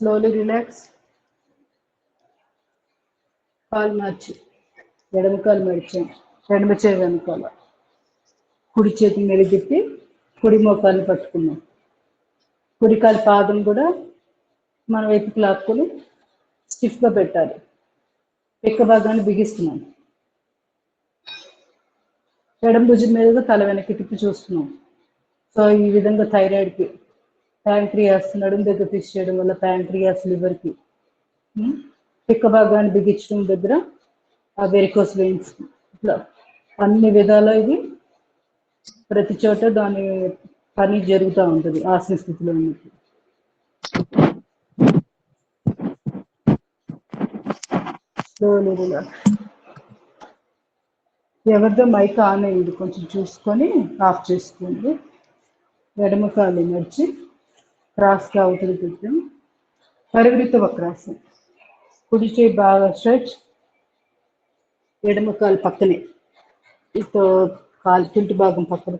Slowly relax. కాలు మార్చి ఎడమ కాలు మడిచాం, ఎడమ చేయి వెనకాల, కుడి చేతి మెలిదిప్పి కుడి మోకాన్ని పట్టుకున్నాం. కుడి కాలు పాదం కూడా మన వైపుకి లాక్కుని స్టిఫ్గా పెట్టాలి. పిక్క భాగాన్ని బిగిస్తున్నాం. ఎడమ భుజం మీదుగా తల వెనక్కి తిప్పి చూస్తున్నాం. సో ఈ విధంగా థైరాయిడ్కి, ప్యాంక్రియాస్ నడుము దగ్గర ఫిక్స్ చేయడం వల్ల ప్యాంక్రియాస్ లివర్కి, పిక్క భాగాన్ని బిగించడం దగ్గర ఆ వెరికోస్ వెయిన్స్, ఇట్లా అన్ని విధాలా ఇది ప్రతి చోట దాని పని జరుగుతూ ఉంటుంది ఆసన స్థితిలో ఉన్నప్పుడు. Slowly relax. ఎవరిదో మైక్ ఆన్ అయింది, కొంచెం చూసుకొని ఆఫ్ చేసుకోండి. ఎడమ కాలు నడిచి క్రాస్గా అవతలి పెట్టాం. పరివృత వక్రాసనం. కుడి చేయి బాగా స్ట్రెచ్, ఎడమ కాలు పక్కనే, ఇప్పుడు కాలు కింటి భాగం పక్కన.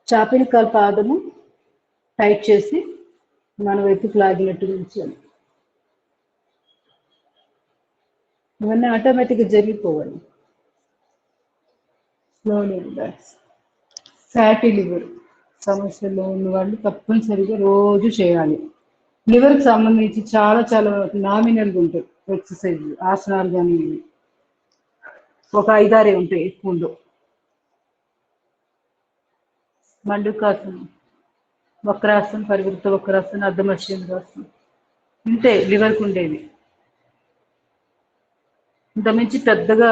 చాపిన కాలు పాదము టైట్ చేసి మన వైపుకి లాగినట్టు ఉంచాలి. ఇవన్నీ ఆటోమేటిక్గా జరిగిపోవాలి. Slowly relax. ఫ్యాటీ లివర్ సమస్యలో ఉన్న వాళ్ళు తప్పనిసరిగా రోజు చేయాలి. లివర్కి సంబంధించి చాలా చాలా నామినల్గా ఉంటాయి ఎక్సర్సైజ్, ఆసనాలు కానీ ఒక 5-6 ఉంటాయి, ఎక్కువ ఉండవు. మండుకాసనం, వక్రాసనం, పరివృత వక్రాసనం, అర్ధమత్స్యేంద్రాసనం, ఇంతే లివర్కి ఉండేది. ఇంతమించి పెద్దగా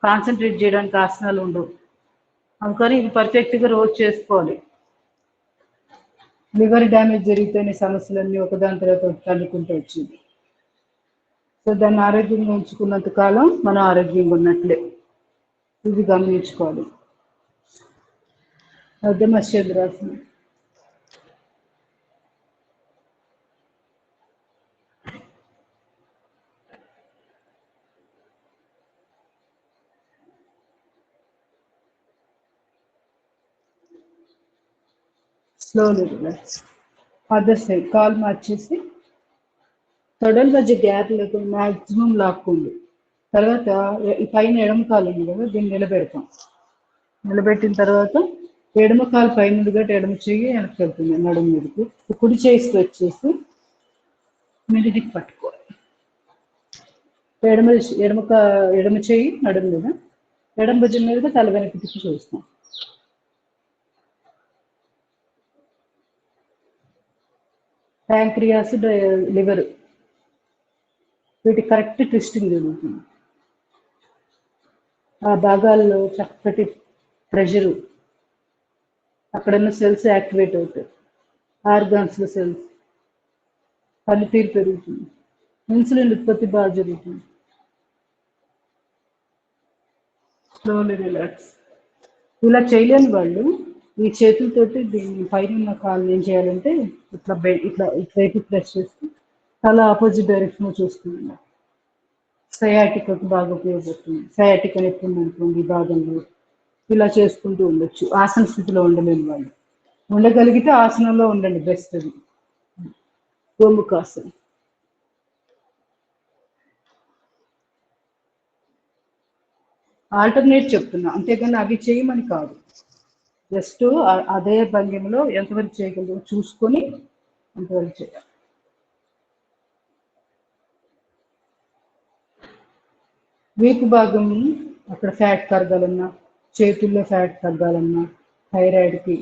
కాన్సన్ట్రేట్ చేయడానికి ఆసనాలు ఉండవు. అందుకని ఇది పర్ఫెక్ట్గా రోజు చేసుకోవాలి. లివర్ డ్యామేజ్ జరిగితేనే సమస్యలన్నీ ఒకదాని తర్వాత తల్లుకుంటూ వచ్చింది. సో దాన్ని ఆరోగ్యంగా ఉంచుకున్నంత కాలం మనం ఆరోగ్యంగా ఉన్నట్లే, ఇది గమనించుకోవాలి. అర్ధమత్స్యేంద్రాసనం. Slowly relax. అదర్ సైడ్ కాలు మార్చేసి తొడల మధ్య గ్యాప్ లేకుండా మ్యాక్సిమం లాక్కోండి. తర్వాత ఈ పైన ఎడమ కాలు ఉంది కదా, దీన్ని నిలబెడతాం. నిలబెట్టిన తర్వాత ఎడమ కాలు పైన ఎడమ చెయ్యి వెనక్కి వెళ్తుంది నడుము మీదకి. కుడి చేయి స్ట్రెచ్ చేసి మిడిదికి పట్టుకోవాలి. ఎడమ చెయ్యి నడుము మీద, ఎడమ భుజం మీదుగా తల వెనక్కి తిప్పి చూస్తాం. ప్యాంక్రియాస్, లివర్ వీటి కరెక్ట్ ట్విస్టింగ్ జరుగుతుంది. ఆ భాగాల్లో చక్కటి ప్రెషరు, అక్కడున్న సెల్స్ యాక్టివేట్ అవుతాయి. ఆర్గాన్స్లో సెల్స్ పనితీరు పెరుగుతుంది. ఇన్సులిన్ ఉత్పత్తి బాగా జరుగుతుంది. Slowly relax. ఇలా చేయలేని వాళ్ళు ఈ చేతులతోటి దీన్ని పైన ఉన్న కాళ్ళు ఏం చేయాలంటే ఇట్లా ఇట్లయితే ప్రెస్ చేస్తే తల ఆపోజిట్ డైరెక్షన్ చూస్తుంది. సయాటికాకు బాగా ఉపయోగపడుతుంది. సయాటికా నొప్పి ఉందనుకోండి ఈ భాగంలో ఇలా చేసుకుంటూ ఉండొచ్చు. ఆసన స్థితిలో ఉండలేని వాళ్ళు, ఉండగలిగితే ఆసనంలో ఉండండి, బెస్ట్ అది. గోముఖాసనం. ఆల్టర్నేట్ చెప్తున్నా, అంతేగాని అవి చేయమని కాదు. జస్ట్ అదే భంగిమలో ఎంతవరకు చేయగలరు చూసుకొని అంతవరకు చేయాలి. వీపు భాగం అక్కడ ఫ్యాట్ కరగాలన్నా, చేతుల్లో ఫ్యాట్ తగ్గాలన్నా, థైరాయిడ్కి,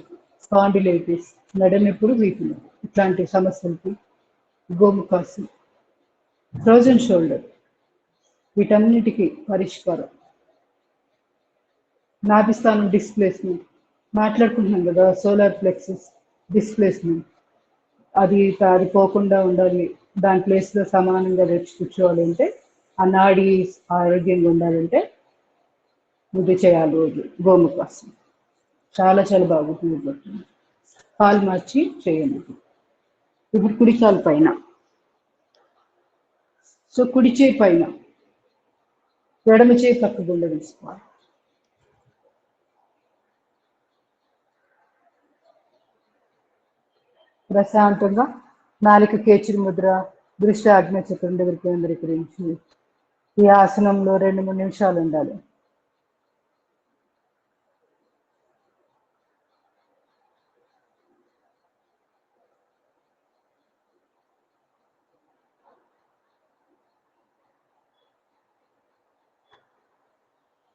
స్పాండిలైటిస్, నడనొప్పుడు వీపు ఇట్లాంటి సమస్యలకి గోముఖాసనం. ఫ్రోజన్ షోల్డర్ వీటన్నిటికీ పరిష్కారం. నాభిస్థానం డిస్ప్లేస్మెంట్ మాట్లాడుకుంటున్నాం కదా, సోలార్ ప్లెక్సస్ డిస్ప్లేస్మెంట్, అది పోకుండా ఉండాలి, దాని ప్లేస్లో సమానంగా తెచ్చి కూర్చోవాలి అంటే, ఆ నాడి ఆరోగ్యంగా ఉండాలంటే ఇది చేయాలి రోజు. గోముఖాసనం చాలా చాలా బాగా ఉపయోగపడుతుంది. కాలు మార్చి చేయండి. ఇప్పుడు కుడి కాలు పైన, సో కుడి చేయి పైన, ఎడమ చేయి పక్క గుండె వేసుకోవాలి. ప్రశాంతంగా నాలుక కేచిరి ముద్ర, దృష్టి ఆజ్ఞ చక్రం దగ్గర కేంద్రీకరించి ఈ ఆసనంలో 2-3 నిమిషాలు ఉండాలి.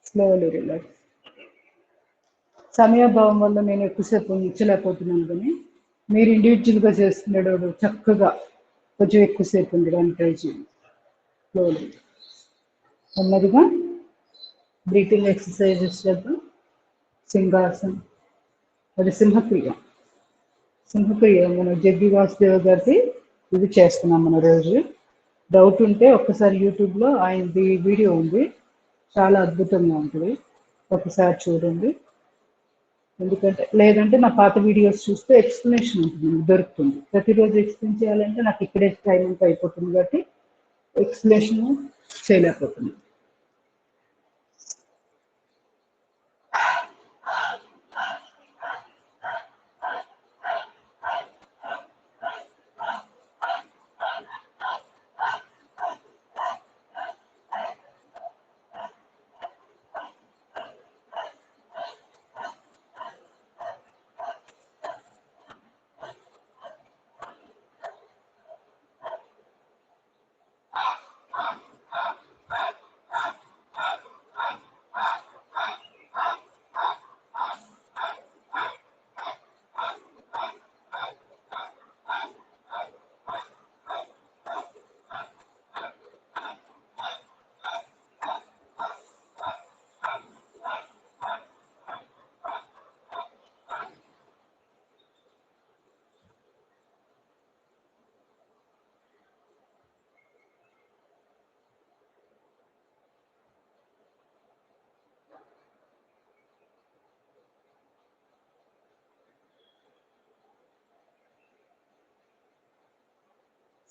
Slowly relax. సమయాభావం వల్ల నేను ఎక్కువసేపు ఉంచలేకపోతున్నాను, కానీ మీరు ఇండివిజువల్గా చేస్తున్నాడు చక్కగా కొంచెం ఎక్కువసేపు ఉండడానికి ట్రై చేయండి. స్లోలీ నెమ్మదిగా బ్రీతింగ్ ఎక్సర్సైజెస్ చేద్దాం. సింహాసనం, అది సింహక్రియ. సింహక్రియ మన జగ్గి వాసుదేవ్ గారిది ఇది చేస్తున్నాం మన రోజు. డౌట్ ఉంటే ఒక్కసారి యూట్యూబ్లో ఆయనది వీడియో ఉంది, చాలా అద్భుతంగా ఉంటుంది, ఒకసారి చూడండి. ఎందుకంటే లేదంటే నా పాత వీడియోస్ చూస్తే ఎక్స్ప్లెనేషన్ ఉంటుంది, దొరుకుతుంది. ప్రతిరోజు ఎక్స్ప్లెయిన్ చేయాలంటే నాకు ఇక్కడే టైం అంతా అయిపోతుంది, కాబట్టి explanation చేయలేకపోతుంది.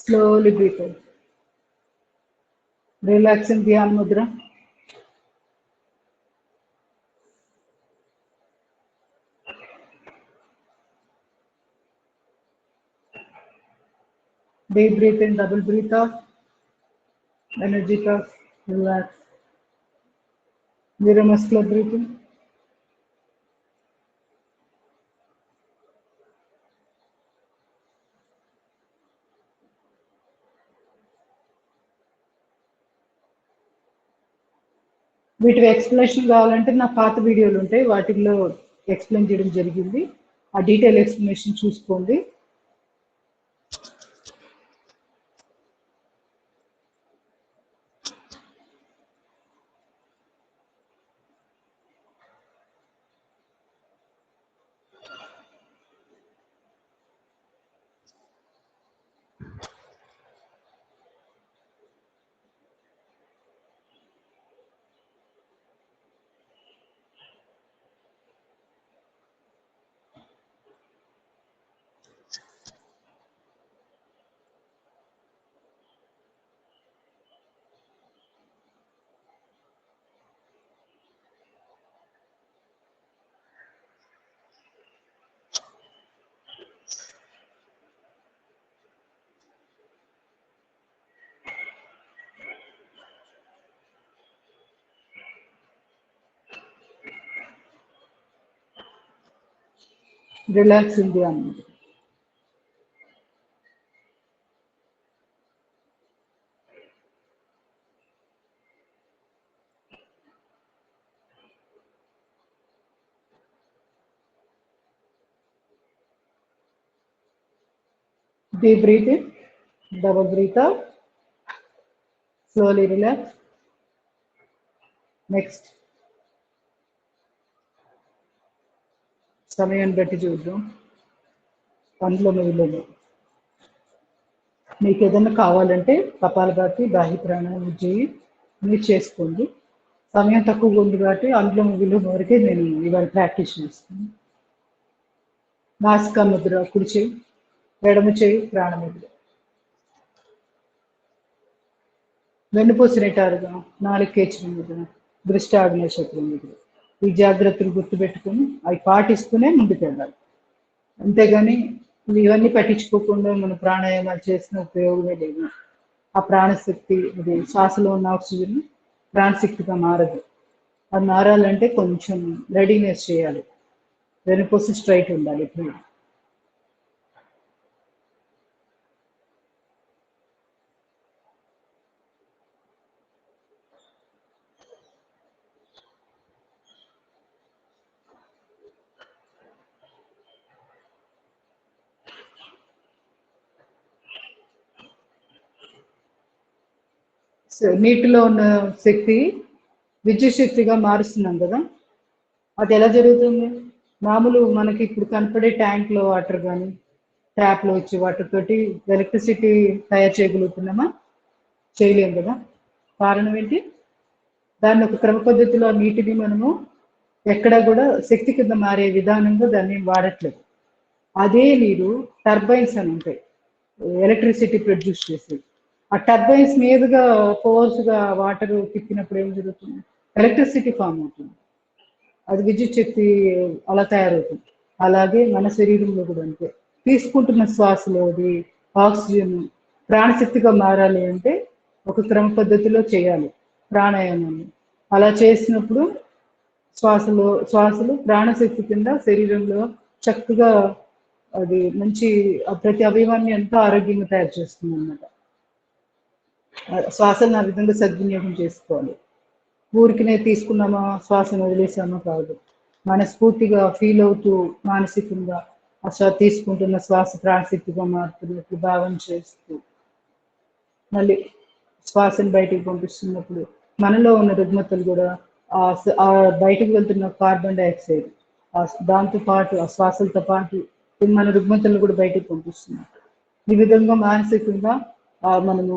Slowly breathe out. Relax in Dhyan Mudra. Deep breathe in, double breathe out. Energy toss, relax. Neuromuscular breathing. వీటి ఎక్స్ప్లెనేషన్ కావాలంటే నా పాత వీడియోలు ఉంటాయి, వాటిల్లో ఎక్స్ప్లెయిన్ చేయడం జరిగింది. ఆ డీటెయిల్ ఎక్స్ప్లెనేషన్ చూసుకోండి. Relax in Dhyan Mudra. Deep breathe in, double breathe out. Slowly relax. Next. సమయాన్ని బట్టి చూద్దాం. అందులోనూ వీళ్ళలో మీకు ఏదైనా కావాలంటే కపాలభాతి, బాహ్య ప్రాణాయామం చేయి, మీరు చేసుకోండి. సమయం తక్కువగా ఉంది కాబట్టి అందులో వీళ్ళు వరకే నేను ఇవాళ ప్రాక్టీస్ చేస్తాను. నాసికా ముద్ర, కుడి చేయి, ఎడమ చేయి ప్రాణముద్ర. వెన్నుపూస నిటారుగా, నాలుగు కేచిరి ముద్ర, దృష్టి ఆగ్నేయ చక్రం ముద్ర. ఈ జాగ్రత్తలు గుర్తుపెట్టుకుని అవి పాటిస్తూనే ముందుకు వెళ్ళాలి. అంతేగాని ఇవన్నీ పట్టించుకోకుండా మన ప్రాణాయామాలు చేసిన ఉపయోగమే లేదు. ఆ ప్రాణశక్తి అది శ్వాసలో ఉన్న ఆక్సిజన్ ప్రాణశక్తిగా మారదు. అది మారాలంటే కొంచెం రెడీనెస్ చేయాలి. వెనుకోసి స్ట్రైట్ ఉండాలి ఇప్పుడు. నీటిలో ఉన్న శక్తి విద్యుత్ శక్తిగా మారుస్తున్నాం కదా. అది ఎలా జరుగుతుంది? మామూలు మనకి ఇప్పుడు కనపడే ట్యాంక్లో వాటర్ కానీ ట్యాప్లో వచ్చే వాటర్ తోటి ఎలక్ట్రిసిటీ తయారు చేయగలుగుతున్నామా? చేయలేం కదా. కారణం ఏంటి? దాన్ని ఒక క్రమ పద్ధతిలో నీటిని మనము ఎక్కడా కూడా శక్తి కింద మారే విధానంగా దాన్ని వాడట్లేదు. అదే నీరు టర్బైన్స్ అని ఉంటాయి, ఎలక్ట్రిసిటీ ప్రొడ్యూస్ చేసేది. ఆ టర్బైన్స్ మీదుగా ఫోర్స్గా వాటర్ తిప్పినప్పుడు ఏం జరుగుతుంది? ఎలక్ట్రిసిటీ ఫామ్ అవుతుంది. అది విద్యుత్ శక్తి అలా తయారవుతుంది. అలాగే మన శరీరంలో కూడా అంతే. తీసుకుంటున్న శ్వాసలో అది ఆక్సిజన్ ప్రాణశక్తిగా మారాలి అంటే ఒక క్రమ పద్ధతిలో చేయాలి ప్రాణాయామాన్ని. అలా చేసినప్పుడు శ్వాసలు ప్రాణశక్తి కింద శరీరంలో చక్కగా అది మంచి ప్రతి అవయవాన్ని ఎంతో ఆరోగ్యంగా తయారు చేస్తుంది అన్నమాట. శ్వాసను ఆ విధంగా సద్వినియోగం చేసుకోవాలి. ఊరికినే తీసుకున్నామా శ్వాసను వదిలేసామా కాదు. మనస్ఫూర్తిగా ఫీల్ అవుతూ మానసికంగా తీసుకుంటున్న శ్వాస ప్రాణశక్తిగా మారుతున్నట్లు భావన చేస్తూ మళ్ళీ శ్వాసను బయటికి పంపిస్తున్నప్పుడు మనలో ఉన్న రుగ్మతలు కూడా ఆ బయటకు వెళ్తున్న కార్బన్ డైఆక్సైడ్ దాంతో పాటు ఆ శ్వాసలతో పాటు మన రుగ్మతలు కూడా బయటకు పంపిస్తున్నాం. ఈ విధంగా మానసికంగా మనము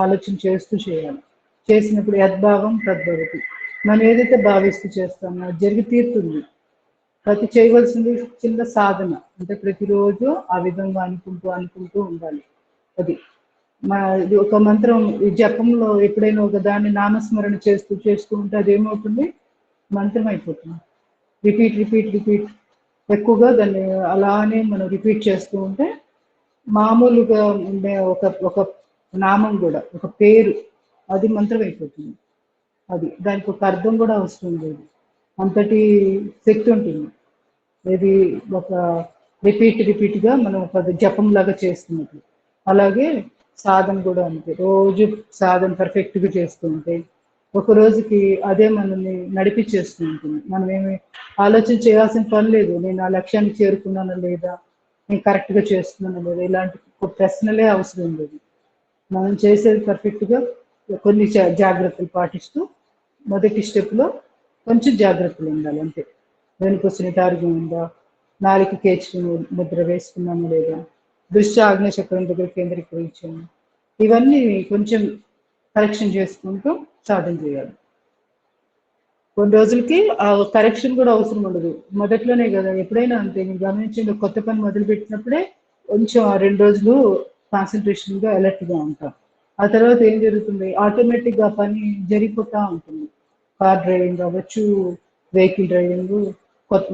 ఆలోచన చేస్తూ చేయాలి. చేసినప్పుడు యద్భావం తద్భవతి. మనం ఏదైతే భావిస్తూ చేస్తామో అది జరిగి తీరుతుంది. ప్రతి చేయవలసింది చిన్న సాధన, అంటే ప్రతిరోజు ఆ విధంగా అనుకుంటూ ఉండాలి. అది ఇది ఒక మంత్రం. ఈ జపంలో ఎప్పుడైనా ఒక దాన్ని నామస్మరణ చేస్తూ ఉంటే అదేమవుతుంది? మంత్రం అయిపోతుంది. రిపీట్ ఎక్కువగా దాన్ని అలానే మనం రిపీట్ చేస్తూ ఉంటే మామూలుగా ఉండే ఒక నామం కూడా, ఒక పేరు, అది మంత్రం అయిపోతుంది. అది దానికి ఒక అర్థం కూడా అవసరం లేదు, అంతటి శక్తి ఉంటుంది. ఇది ఒక రిపీట్గా మనం ఒక జపం లాగా చేస్తున్నట్లు. అలాగే సాధన కూడా అంతే. రోజు సాధన పర్ఫెక్ట్గా చేస్తూ ఉంటే ఒక రోజుకి అదే మనల్ని నడిపించేస్తూ ఉంటుంది. మనం ఏమి ఆలోచన చేయాల్సిన పని లేదు. నేను ఆ లక్ష్యాన్ని చేరుకున్నానా లేదా, నేను కరెక్ట్గా చేస్తున్నానా లేదా, ఇలాంటి ప్రశ్నలే అవసరం లేదు. మనం చేసేది పర్ఫెక్ట్గా కొన్ని జాగ్రత్తలు పాటిస్తూ మొదటి స్టెప్లో కొంచెం జాగ్రత్తలు ఉండాలి అంతే. వెనుకొచ్చిన టార్గం ఉందా, నాలుగు కేచుకుని ముద్ర వేసుకున్నాము లేదా, దృష్టి ఆగ్నేయ చక్రం దగ్గర కేంద్రీకరించాము, ఇవన్నీ కొంచెం కరెక్షన్ చేసుకుంటూ సాధన చేయాలి. కొన్ని రోజులకి ఆ కరెక్షన్ కూడా అవసరం ఉండదు. మొదట్లోనే కదా, ఎప్పుడైనా అంతే. నేను గమనించిన కొత్త పని మొదలుపెట్టినప్పుడే కొంచెం ఆ 2 రోజులు కాన్సన్ట్రేషన్గా అలర్ట్గా ఉంటాం. ఆ తర్వాత ఏం జరుగుతుంది? ఆటోమేటిక్గా పని జరిగిపోతూ ఉంటుంది. కార్ డ్రైవింగ్ అవ్వచ్చు, వెహికల్ డ్రైవింగ్,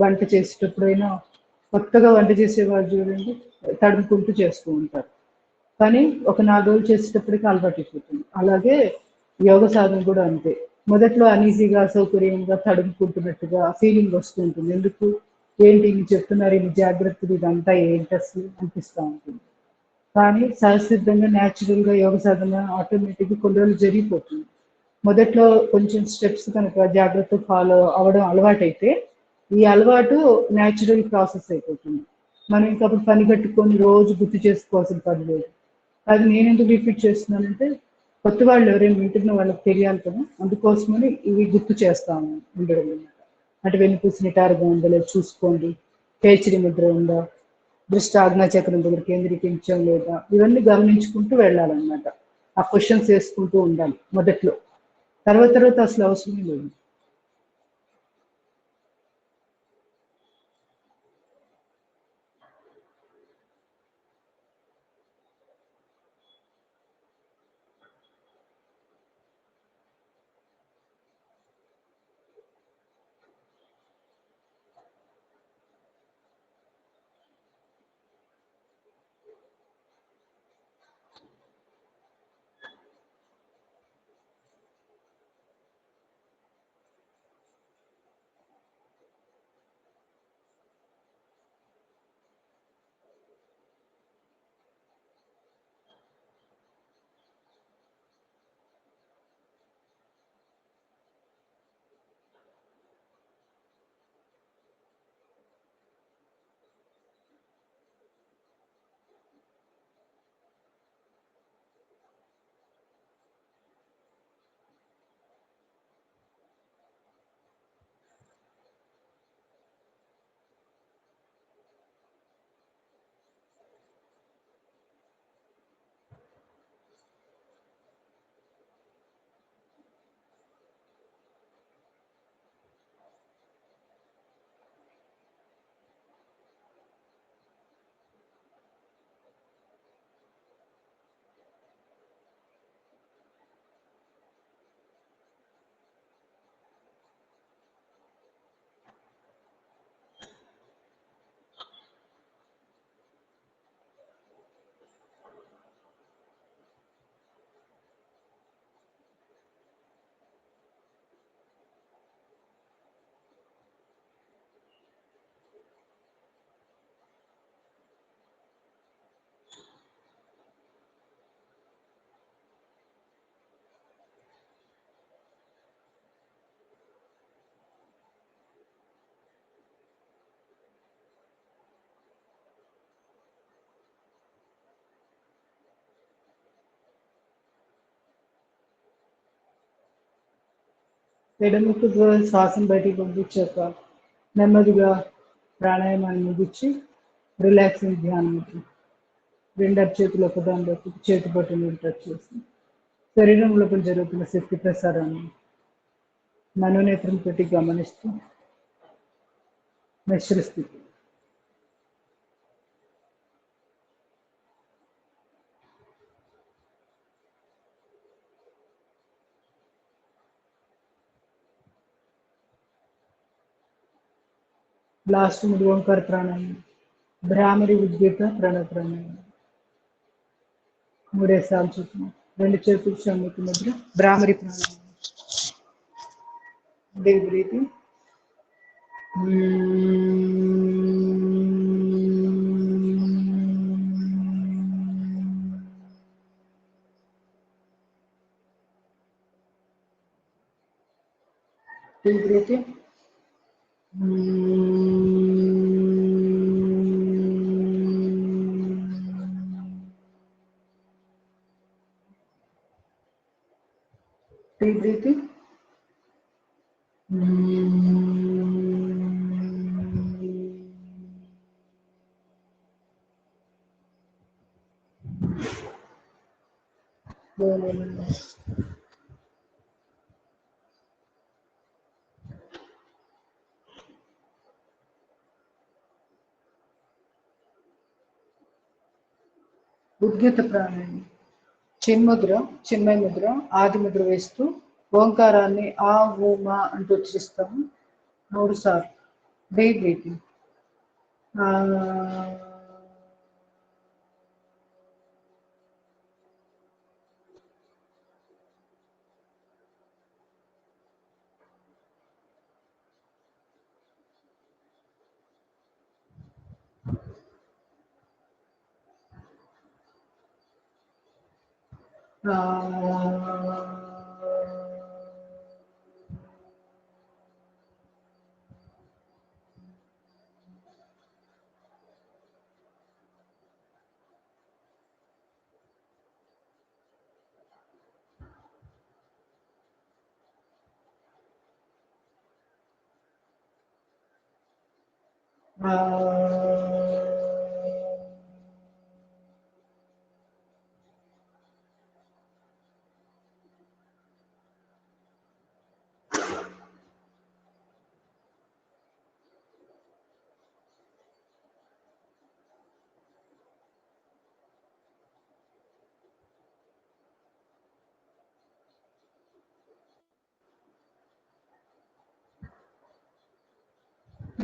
వంట చేసేటప్పుడైనా కొత్తగా వంట చేసేవాళ్ళు చూడండి, తడుముకుంటూ చేస్తూ ఉంటారు. కానీ ఒక 4 రోజులు చేసేటప్పటికి అలవాటు అయిపోతుంది. అలాగే యోగ సాధన కూడా అంతే. మొదట్లో అనీజీగా, సౌకర్యంగా, తడుముకుంటున్నట్టుగా ఫీలింగ్ వస్తూ ఉంటుంది. ఎందుకు? ఏంటి ఇన్ని చెప్తున్నారు, ఇన్ని జాగ్రత్తలు, ఇదంతా ఏంటి అసలు అనిపిస్తూ ఉంటుంది. కానీ సహసిద్ధంగా న్యాచురల్గా యోగ సాధన ఆటోమేటిక్గా కొన్ని రోజులు జరిగిపోతుంది. మొదట్లో కొంచెం స్టెప్స్ కనుక జాగ్రత్త ఫాలో అవ్వడం అలవాటైతే ఈ అలవాటు న్యాచురల్ ప్రాసెస్ అయిపోతుంది. మనం ఇంకా అప్పుడు పని కట్టుకొని రోజు గుర్తు చేసుకోవాల్సిన పని లేదు. అది నేను ఎందుకు రిపీట్ చేస్తున్నానంటే కొత్త వాళ్ళు ఎవరైనా వింటున్న వాళ్ళకి తెలియాలి కదా, అందుకోసమని ఇవి గుర్తు చేస్తాము ఉండడం అనమాట. అంటే వెనుకూసిన టార్గం ఉందో లేదో చూసుకోండి, కేచరి ముద్ర ఉందా, దృష్టి ఆజ్ఞాచక్రం దగ్గర కేంద్రీకరించాం లేదా, ఇవన్నీ గమనించుకుంటూ వెళ్ళాలన్నమాట. ఆ క్వశ్చన్స్ వేసుకుంటూ ఉండాలి మొదట్లో. తర్వాత అసలు అవసరమే లేదు. ఎడముకు శ్వాసం బయటికి పంపించాక నెమ్మదిగా ప్రాణాయామాన్ని ముగించి రిలాక్సింగ్ ధ్యానం. రెండు చేతులు ఒకదానిలోకి చేతి పట్టుని టచ్ చేసి శరీరం లోపల జరుగుతున్న శక్తి ప్రసారాన్ని మనోనేత్రం పెట్టి గమనిస్తూ మిశ్ర స్థితి. లాస్ట్ ముందు ఓంకార ప్రాణాయామం, భ్రామరి ఉద్గీత ప్రాణాయామం 3 సార్లు చూద్దాం. రెండు చేతులు సన్నిహిత ముద్ర, భ్రామరి ప్రాణాయామం. Deep breathing. Deep breathing. Deep breathing. Udgeeth ప్రాణాయామం. చిన్ముద్ర, చిన్మయ ముద్ర, ఆది ముద్ర వేస్తూ ఓంకారాన్ని ఆ ఊ మా అంటూ ఉచ్చరిస్తాము 3 సార్లు. Deep breathing.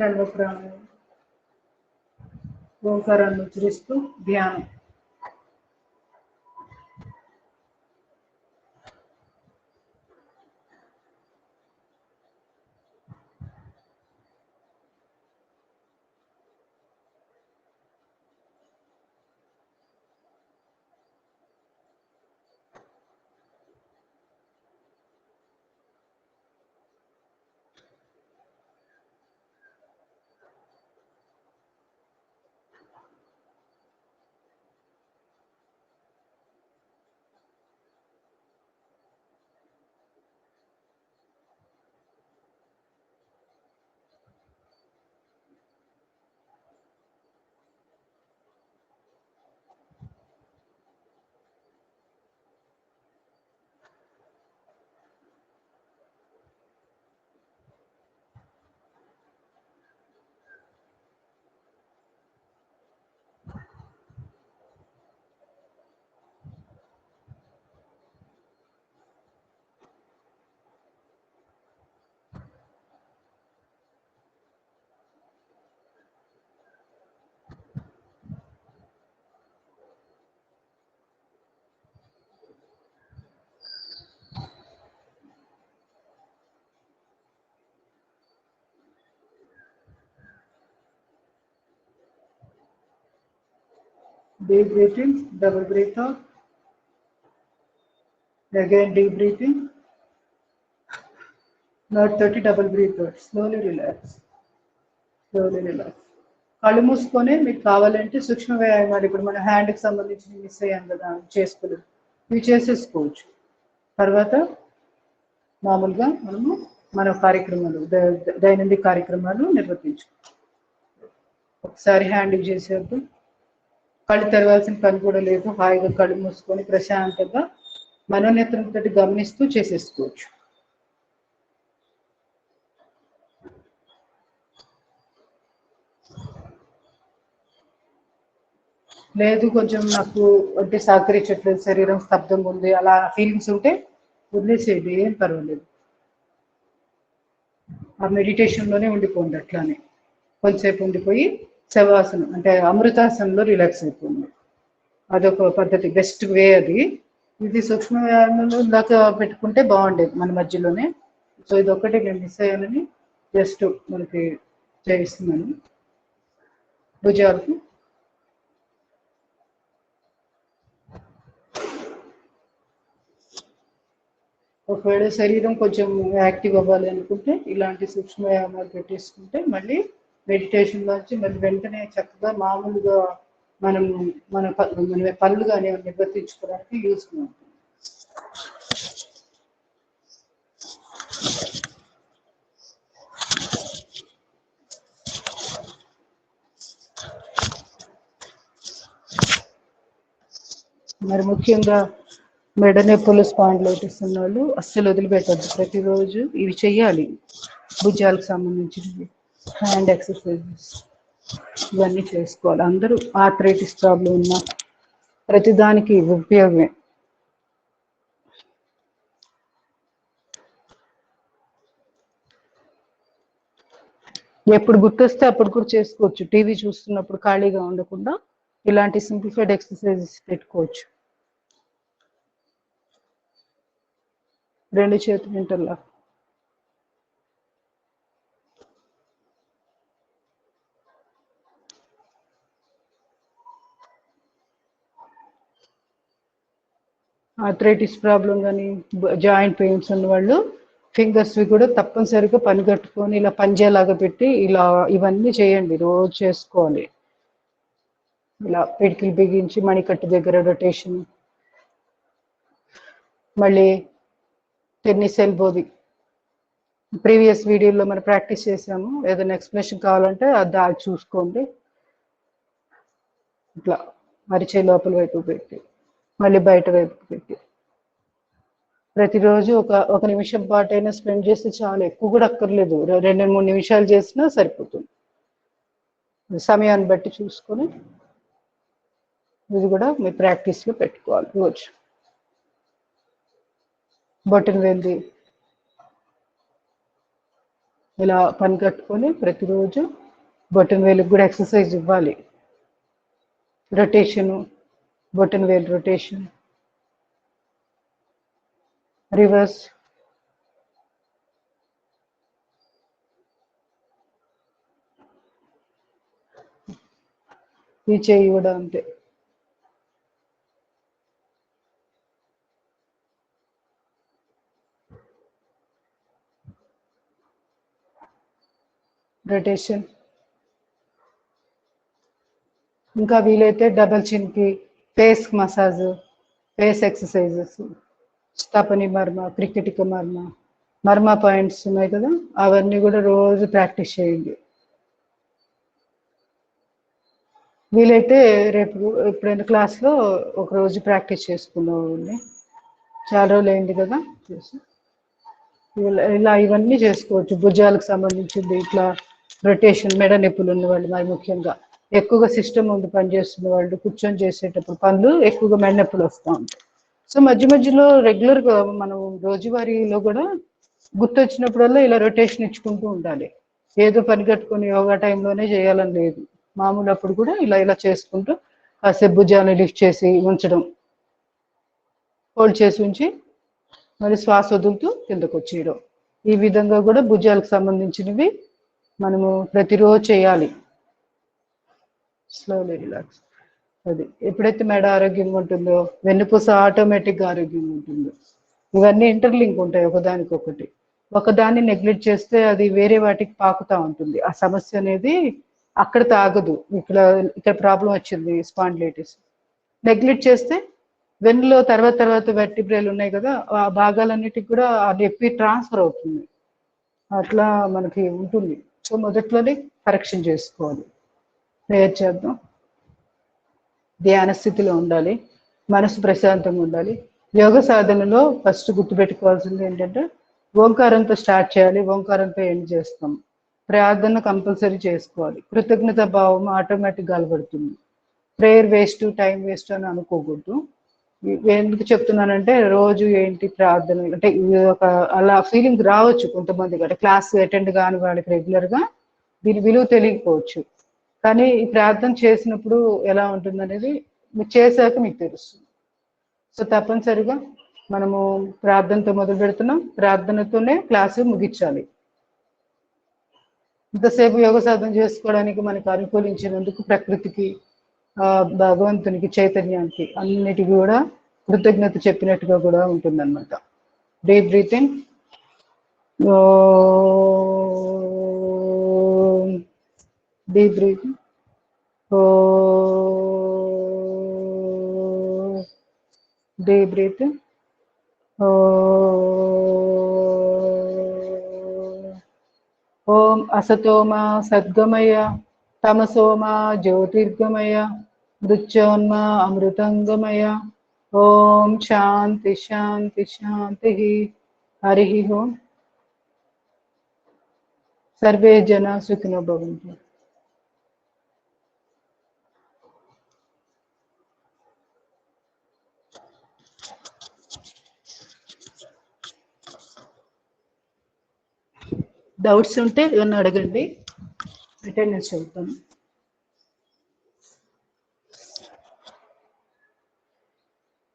రెండవ ప్రాణాయామం. ఓంకారాన్ని ఉచ్చరిస్తూ ధ్యానం. Deep breathing, double breath out. Again deep breathing. Now 30 double breath out. Slowly relax. Slowly relax. కళ్ళు మూసుకొని మీకు కావాలంటే సూక్ష్మ వ్యాయామాలు ఇప్పుడు మన హ్యాండ్కి సంబంధించి మిస్ అయ్యాం కదా చేసుకోలేదు, ఇవి చేసేసుకోవచ్చు. తర్వాత మామూలుగా మనము మన కార్యక్రమాలు దైనందిక కార్యక్రమాలు నిర్వర్తించు. ఒకసారి హ్యాండ్ చేసేద్దాం. కళ్ళు తెరవాల్సిన పని కూడా లేదు. హాయిగా కళ్ళు మూసుకొని ప్రశాంతంగా మనోనేత్రంతో గమనిస్తూ చేసేసుకోవచ్చు. లేదు కొంచెం నాకు అంటే సహకరించట్లేదు, శరీరం స్తబ్దంగా ఉంది, అలా ఫీలింగ్స్ ఉంటే వదిలేసేయండి, ఏం పర్వాలేదు. ఆ మెడిటేషన్లోనే ఉండిపోండి. అట్లానే కొంచెంసేపు ఉండిపోయి శవాసనం అంటే అమృతాసనంలో రిలాక్స్ అయిపోయింది. అదొక పద్ధతి, బెస్ట్ వే అది. ఇది సూక్ష్మ వ్యాయామంలో ఇందాక పెట్టుకుంటే బాగుండేది మన మధ్యలోనే. సో ఇది ఒక్కటే నేను మిస్ అయ్యానని జస్ట్ మనకి చేయిస్తున్నాను. భుజాలకు ఒకవేళ శరీరం కొంచెం యాక్టివ్ అవ్వాలి అనుకుంటే ఇలాంటి సూక్ష్మ వ్యాయామాలు పెట్టేసుకుంటే మళ్ళీ మెడిటేషన్ నుంచి మళ్ళీ వెంటనే చక్కగా మామూలుగా మనం మన పనులు కానీ నిర్వర్తించుకోవడానికి యూస్ఫుల్ ఉంటుంది. మరి ముఖ్యంగా మెడ నొప్పులు, స్పాండిలైటిస్ ఉన్న వాళ్ళు అస్సలు వదిలిపెట్టద్దు. ప్రతిరోజు ఇవి చెయ్యాలి. భుజాలకు సంబంధించినవి, హ్యాండ్ ఎక్సర్సైజెస్ ఇవన్నీ చేసుకోవాలి. అందరూ ఆర్థరైటిస్ ప్రాబ్లం ఉన్న ప్రతిదానికి ఉపయోగమే. ఎప్పుడు గుర్తొస్తే అప్పుడు కూడా చేసుకోవచ్చు. టీవీ చూస్తున్నప్పుడు ఖాళీగా ఉండకుండా ఇలాంటి సింప్లిఫైడ్ ఎక్సర్సైజెస్ పెట్టుకోవచ్చు. రెండు చేతులు ఇంటర్లా ఆర్థరైటిస్ ప్రాబ్లం కానీ జాయింట్ పెయిన్స్ ఉన్న వాళ్ళు ఫింగర్స్వి కూడా తప్పనిసరిగా పని కట్టుకొని ఇలా పంజేలాగా పెట్టి ఇలా ఇవన్నీ చేయండి. రోజు చేసుకోవాలి. ఇలా పిడికిలు బిగించి మణికట్టు దగ్గర రొటేషన్. మళ్ళీ టెన్నిస్ ఎల్బోది ప్రీవియస్ వీడియోలో మనం ప్రాక్టీస్ చేసాము. ఏదైనా ఎక్స్ప్లెనేషన్ కావాలంటే అది చూసుకోండి. ఇట్లా అరిచే లోపల వైపు పెట్టి మళ్ళీ బయట వైపు పెట్టి ప్రతిరోజు ఒక నిమిషం పాటైనా స్పెండ్ చేస్తే చాలా, ఎక్కువ కూడా అక్కర్లేదు. 2-3 నిమిషాలు చేసినా సరిపోతుంది. సమయాన్ని బట్టి చూసుకొని ఇది కూడా మీ ప్రాక్టీస్లో పెట్టుకోవాలి. రోజు బొటన్ వేలు ఇలా పని కట్టుకొని ప్రతిరోజు బొటన్ వేలుకి కూడా ఎక్సర్సైజ్ ఇవ్వాలి. రొటేషను, బొటన్ వేలు రొటేషన్, రివర్స్, ఈ చేయి కూడా అంతే. రొటేషన్. ఇంకా వీలైతే డబల్ చిన్కి ఫేస్ మసాజ్, ఫేస్ ఎక్సర్సైజెస్, స్థాపని మర్మ, క్రికెటిక మర్మ, మర్మ పాయింట్స్ ఉన్నాయి కదా, అవన్నీ కూడా రోజు ప్రాక్టీస్ చేయండి. వీలైతే రేపు ఎప్పుడైనా క్లాస్లో ఒకరోజు ప్రాక్టీస్ చేసుకున్నామండి. చాలా రోజులు అయింది కదా చేసి. ఇలా ఇవన్నీ చేసుకోవచ్చు. భుజాలకు సంబంధించింది ఇట్లా రొటేషన్, మెడ నొప్పులు ఉన్న వాళ్ళు మరి ముఖ్యంగా ఎక్కువగా సిస్టమ్ ముందు పనిచేస్తున్న వాళ్ళు కూర్చొని చేసేటప్పుడు పనులు ఎక్కువగా మెడ నొప్పులు వస్తూ ఉంటాయి. సో మధ్య మధ్యలో రెగ్యులర్గా మనం రోజువారీలో కూడా గుర్తొచ్చినప్పుడల్లా ఇలా రొటేషన్ ఇచ్చుకుంటూ ఉండాలి. ఏదో పని కట్టుకొని యోగా టైంలోనే చేయాలని లేదు. మామూలు అప్పుడు కూడా ఇలా ఇలా చేసుకుంటూ కాసేపు భుజాన్ని లిఫ్ట్ చేసి ఉంచడం, హోల్డ్ చేసి ఉంచి మరి శ్వాస వదులుతూ కిందకు వచ్చేయడం. ఈ విధంగా కూడా భుజాలకు సంబంధించినవి మనము ప్రతిరోజు చేయాలి. Slowly relax. అది ఎప్పుడైతే మెడ ఆరోగ్యంగా ఉంటుందో వెన్నుపూస ఆటోమేటిక్గా ఆరోగ్యంగా ఉంటుందో. ఇవన్నీ ఇంటర్లింక్ ఉంటాయి ఒకదానికొకటి. ఒకదాన్ని నెగ్లెక్ట్ చేస్తే అది వేరే వాటికి పాకుతూ ఉంటుంది. ఆ సమస్య అనేది అక్కడ తాగదు. ఇక్కడ ప్రాబ్లం వచ్చింది స్పాండిలైటిస్, నెగ్లెక్ట్ చేస్తే వెన్నులో తర్వాత వెర్టిబ్రేలు ఉన్నాయి కదా, ఆ భాగాలన్నిటికి కూడా ఆ నొప్పి ట్రాన్స్ఫర్ అవుతుంది. అట్లా మనకి ఉంటుంది. సో మొదట్లోనే కరెక్షన్ చేసుకోవాలి. ప్రేయర్ చేద్దాం. ధ్యాన స్థితిలో ఉండాలి, మనసు ప్రశాంతంగా ఉండాలి. యోగ సాధనలో ఫస్ట్ గుర్తుపెట్టుకోవాల్సింది ఏంటంటే ఓంకారంతో స్టార్ట్ చేయాలి, ఓంకారంతో ఎండ్ చేస్తాం. ప్రార్థన కంపల్సరీ చేసుకోవాలి. కృతజ్ఞత భావం ఆటోమేటిక్గా అలవడుతుంది. ప్రేయర్ వేస్ట్, టైం వేస్ట్ అని అనుకోకూడదు. ఎందుకు చెప్తున్నానంటే రోజు ఏంటి ప్రార్థన అంటే ఇది ఒక అలా ఫీలింగ్ రావచ్చు కొంతమందికి, అంటే క్లాస్ అటెండ్ కాని వాళ్ళకి రెగ్యులర్గా దీని విలువ తెలియకపోవచ్చు. కానీ ఈ ప్రార్థన చేసినప్పుడు ఎలా ఉంటుంది అనేది మీరు చేశాక మీకు తెలుస్తుంది. సో తప్పనిసరిగా మనము ప్రార్థనతో మొదలు పెడుతున్నాం, ప్రార్థనతోనే క్లాసు ముగించాలి. ఇంతసేపు యోగ సాధన చేసుకోవడానికి మనకు అనుకూలించినందుకు ప్రకృతికి, భగవంతునికి, చైతన్యానికి అన్నిటికీ కూడా కృతజ్ఞత చెప్పినట్టుగా కూడా ఉంటుందన్నమాట. Deep breathing. Deep breathing. Deep breathing. ఓం అసతోమా సద్గమయ, తమసోమా జ్యోతిర్గమయ, మృత్యోన్మా అమృతంగమయ. ఓం శాంతి శాంతి శాంతి. హరి ఓం. సర్వే జన సుఖినో భవంతు. డౌట్స్ ఉంటే ఏమన్నా అడగండి, అటెండెన్స్ చెబుతాను.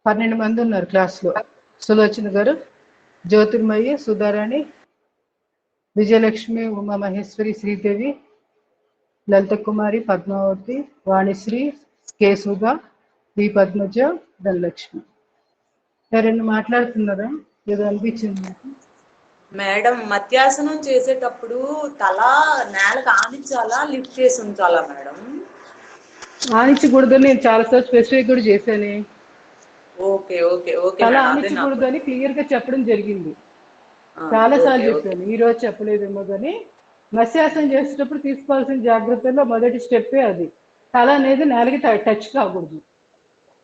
పన్నెండు మంది ఉన్నారు క్లాస్లో. సులోచన గారు, జ్యోతిర్మయి, సుధారాణి, విజయలక్ష్మి, ఉమా మహేశ్వరి, శ్రీదేవి, లలిత కుమారి, పద్మావతి, వాణిశ్రీ, కేసుగా, పి పద్మజ, ధనలక్ష్మి. ఎవరైనా మాట్లాడుతున్నారా? ఏదో అనిపించింది నాకు. మేడం, మత్యాసనం చేసేటప్పుడు తల నేలకు ఆనించాలా, లిఫ్ట్ చేసి ఉంచాలా మేడం? ఆనించకూడదు, నేను చాలాసార్లు స్పెసిఫిక్ కూడా చేశాను. Okay okay okay. తల ఆనించకూడదు అని క్లియర్ గా చెప్పడం జరిగింది. చాలా సార్లు చెప్పాను, ఈ రోజు చెప్పలేదేమో కానీ. మత్స్యాసనం చేసేటప్పుడు తీసుకోవాల్సిన జాగ్రత్తల్లో మొదటి స్టెప్పే అది. తల అనేది నేలకి టచ్ కాకూడదు.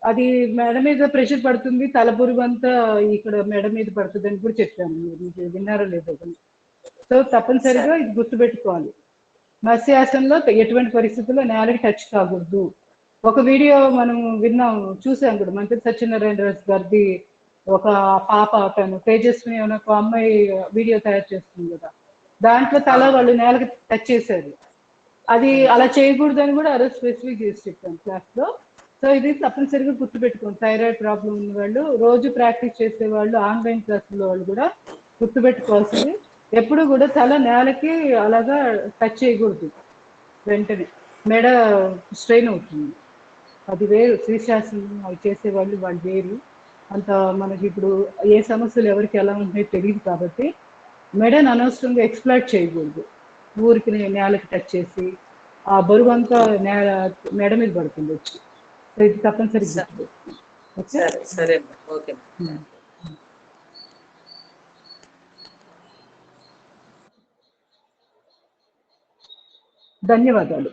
అది మెడ మీద ప్రెషర్ పడుతుంది, తల బురుగు అంతా ఇక్కడ మెడ మీద పడుతుంది అని కూడా చెప్పాను. మీరు విన్నారో లేదో కానీ. సో తప్పనిసరిగా ఇది గుర్తుపెట్టుకోవాలి. మత్స్యాసనంలో ఎటువంటి పరిస్థితుల్లో నేలకి టచ్ కాకూడదు. ఒక వీడియో మనం విన్నాం, చూసాం కూడా, మంత్రి సత్యనారాయణ రాజు గారిది. ఒక పాప, తను తేజస్విని అనే ఒక అమ్మాయి వీడియో తయారు చేస్తుంది కదా, దాంట్లో తల వాళ్ళు నేలకి టచ్ చేశారు. అది అలా చేయకూడదు అని కూడా అదే స్పెసిఫిక్ చేసి చెప్పాను క్లాస్లో. సో ఇది తప్పనిసరిగా గుర్తుపెట్టుకోండి. థైరాయిడ్ ప్రాబ్లం ఉన్న వాళ్ళు, రోజు ప్రాక్టీస్ చేసే వాళ్ళు, ఆన్లైన్ క్లాసుల్లో వాళ్ళు కూడా గుర్తుపెట్టుకోవాల్సింది, ఎప్పుడు కూడా తల నేలకి అలాగా టచ్ చేయకూడదు. వెంటనే మెడ స్ట్రెయిన్ అవుతుంది. అది వేరు. శీర్షాసనం అవి చేసేవాళ్ళు వాళ్ళు వేరు. అంత మనకి ఇప్పుడు ఏ సమస్యలు ఎవరికి ఎలా ఉంటాయో తెలియదు కాబట్టి మెడను అనవసరంగా ఎక్స్ప్లాయిట్ చేయకూడదు. ఊరికి నేలకి టచ్ చేసి ఆ బరువు అంతా మెడ మీద పడుతుంది వచ్చి. ఇది తప్పనిసరి ధన్యవాదాలు.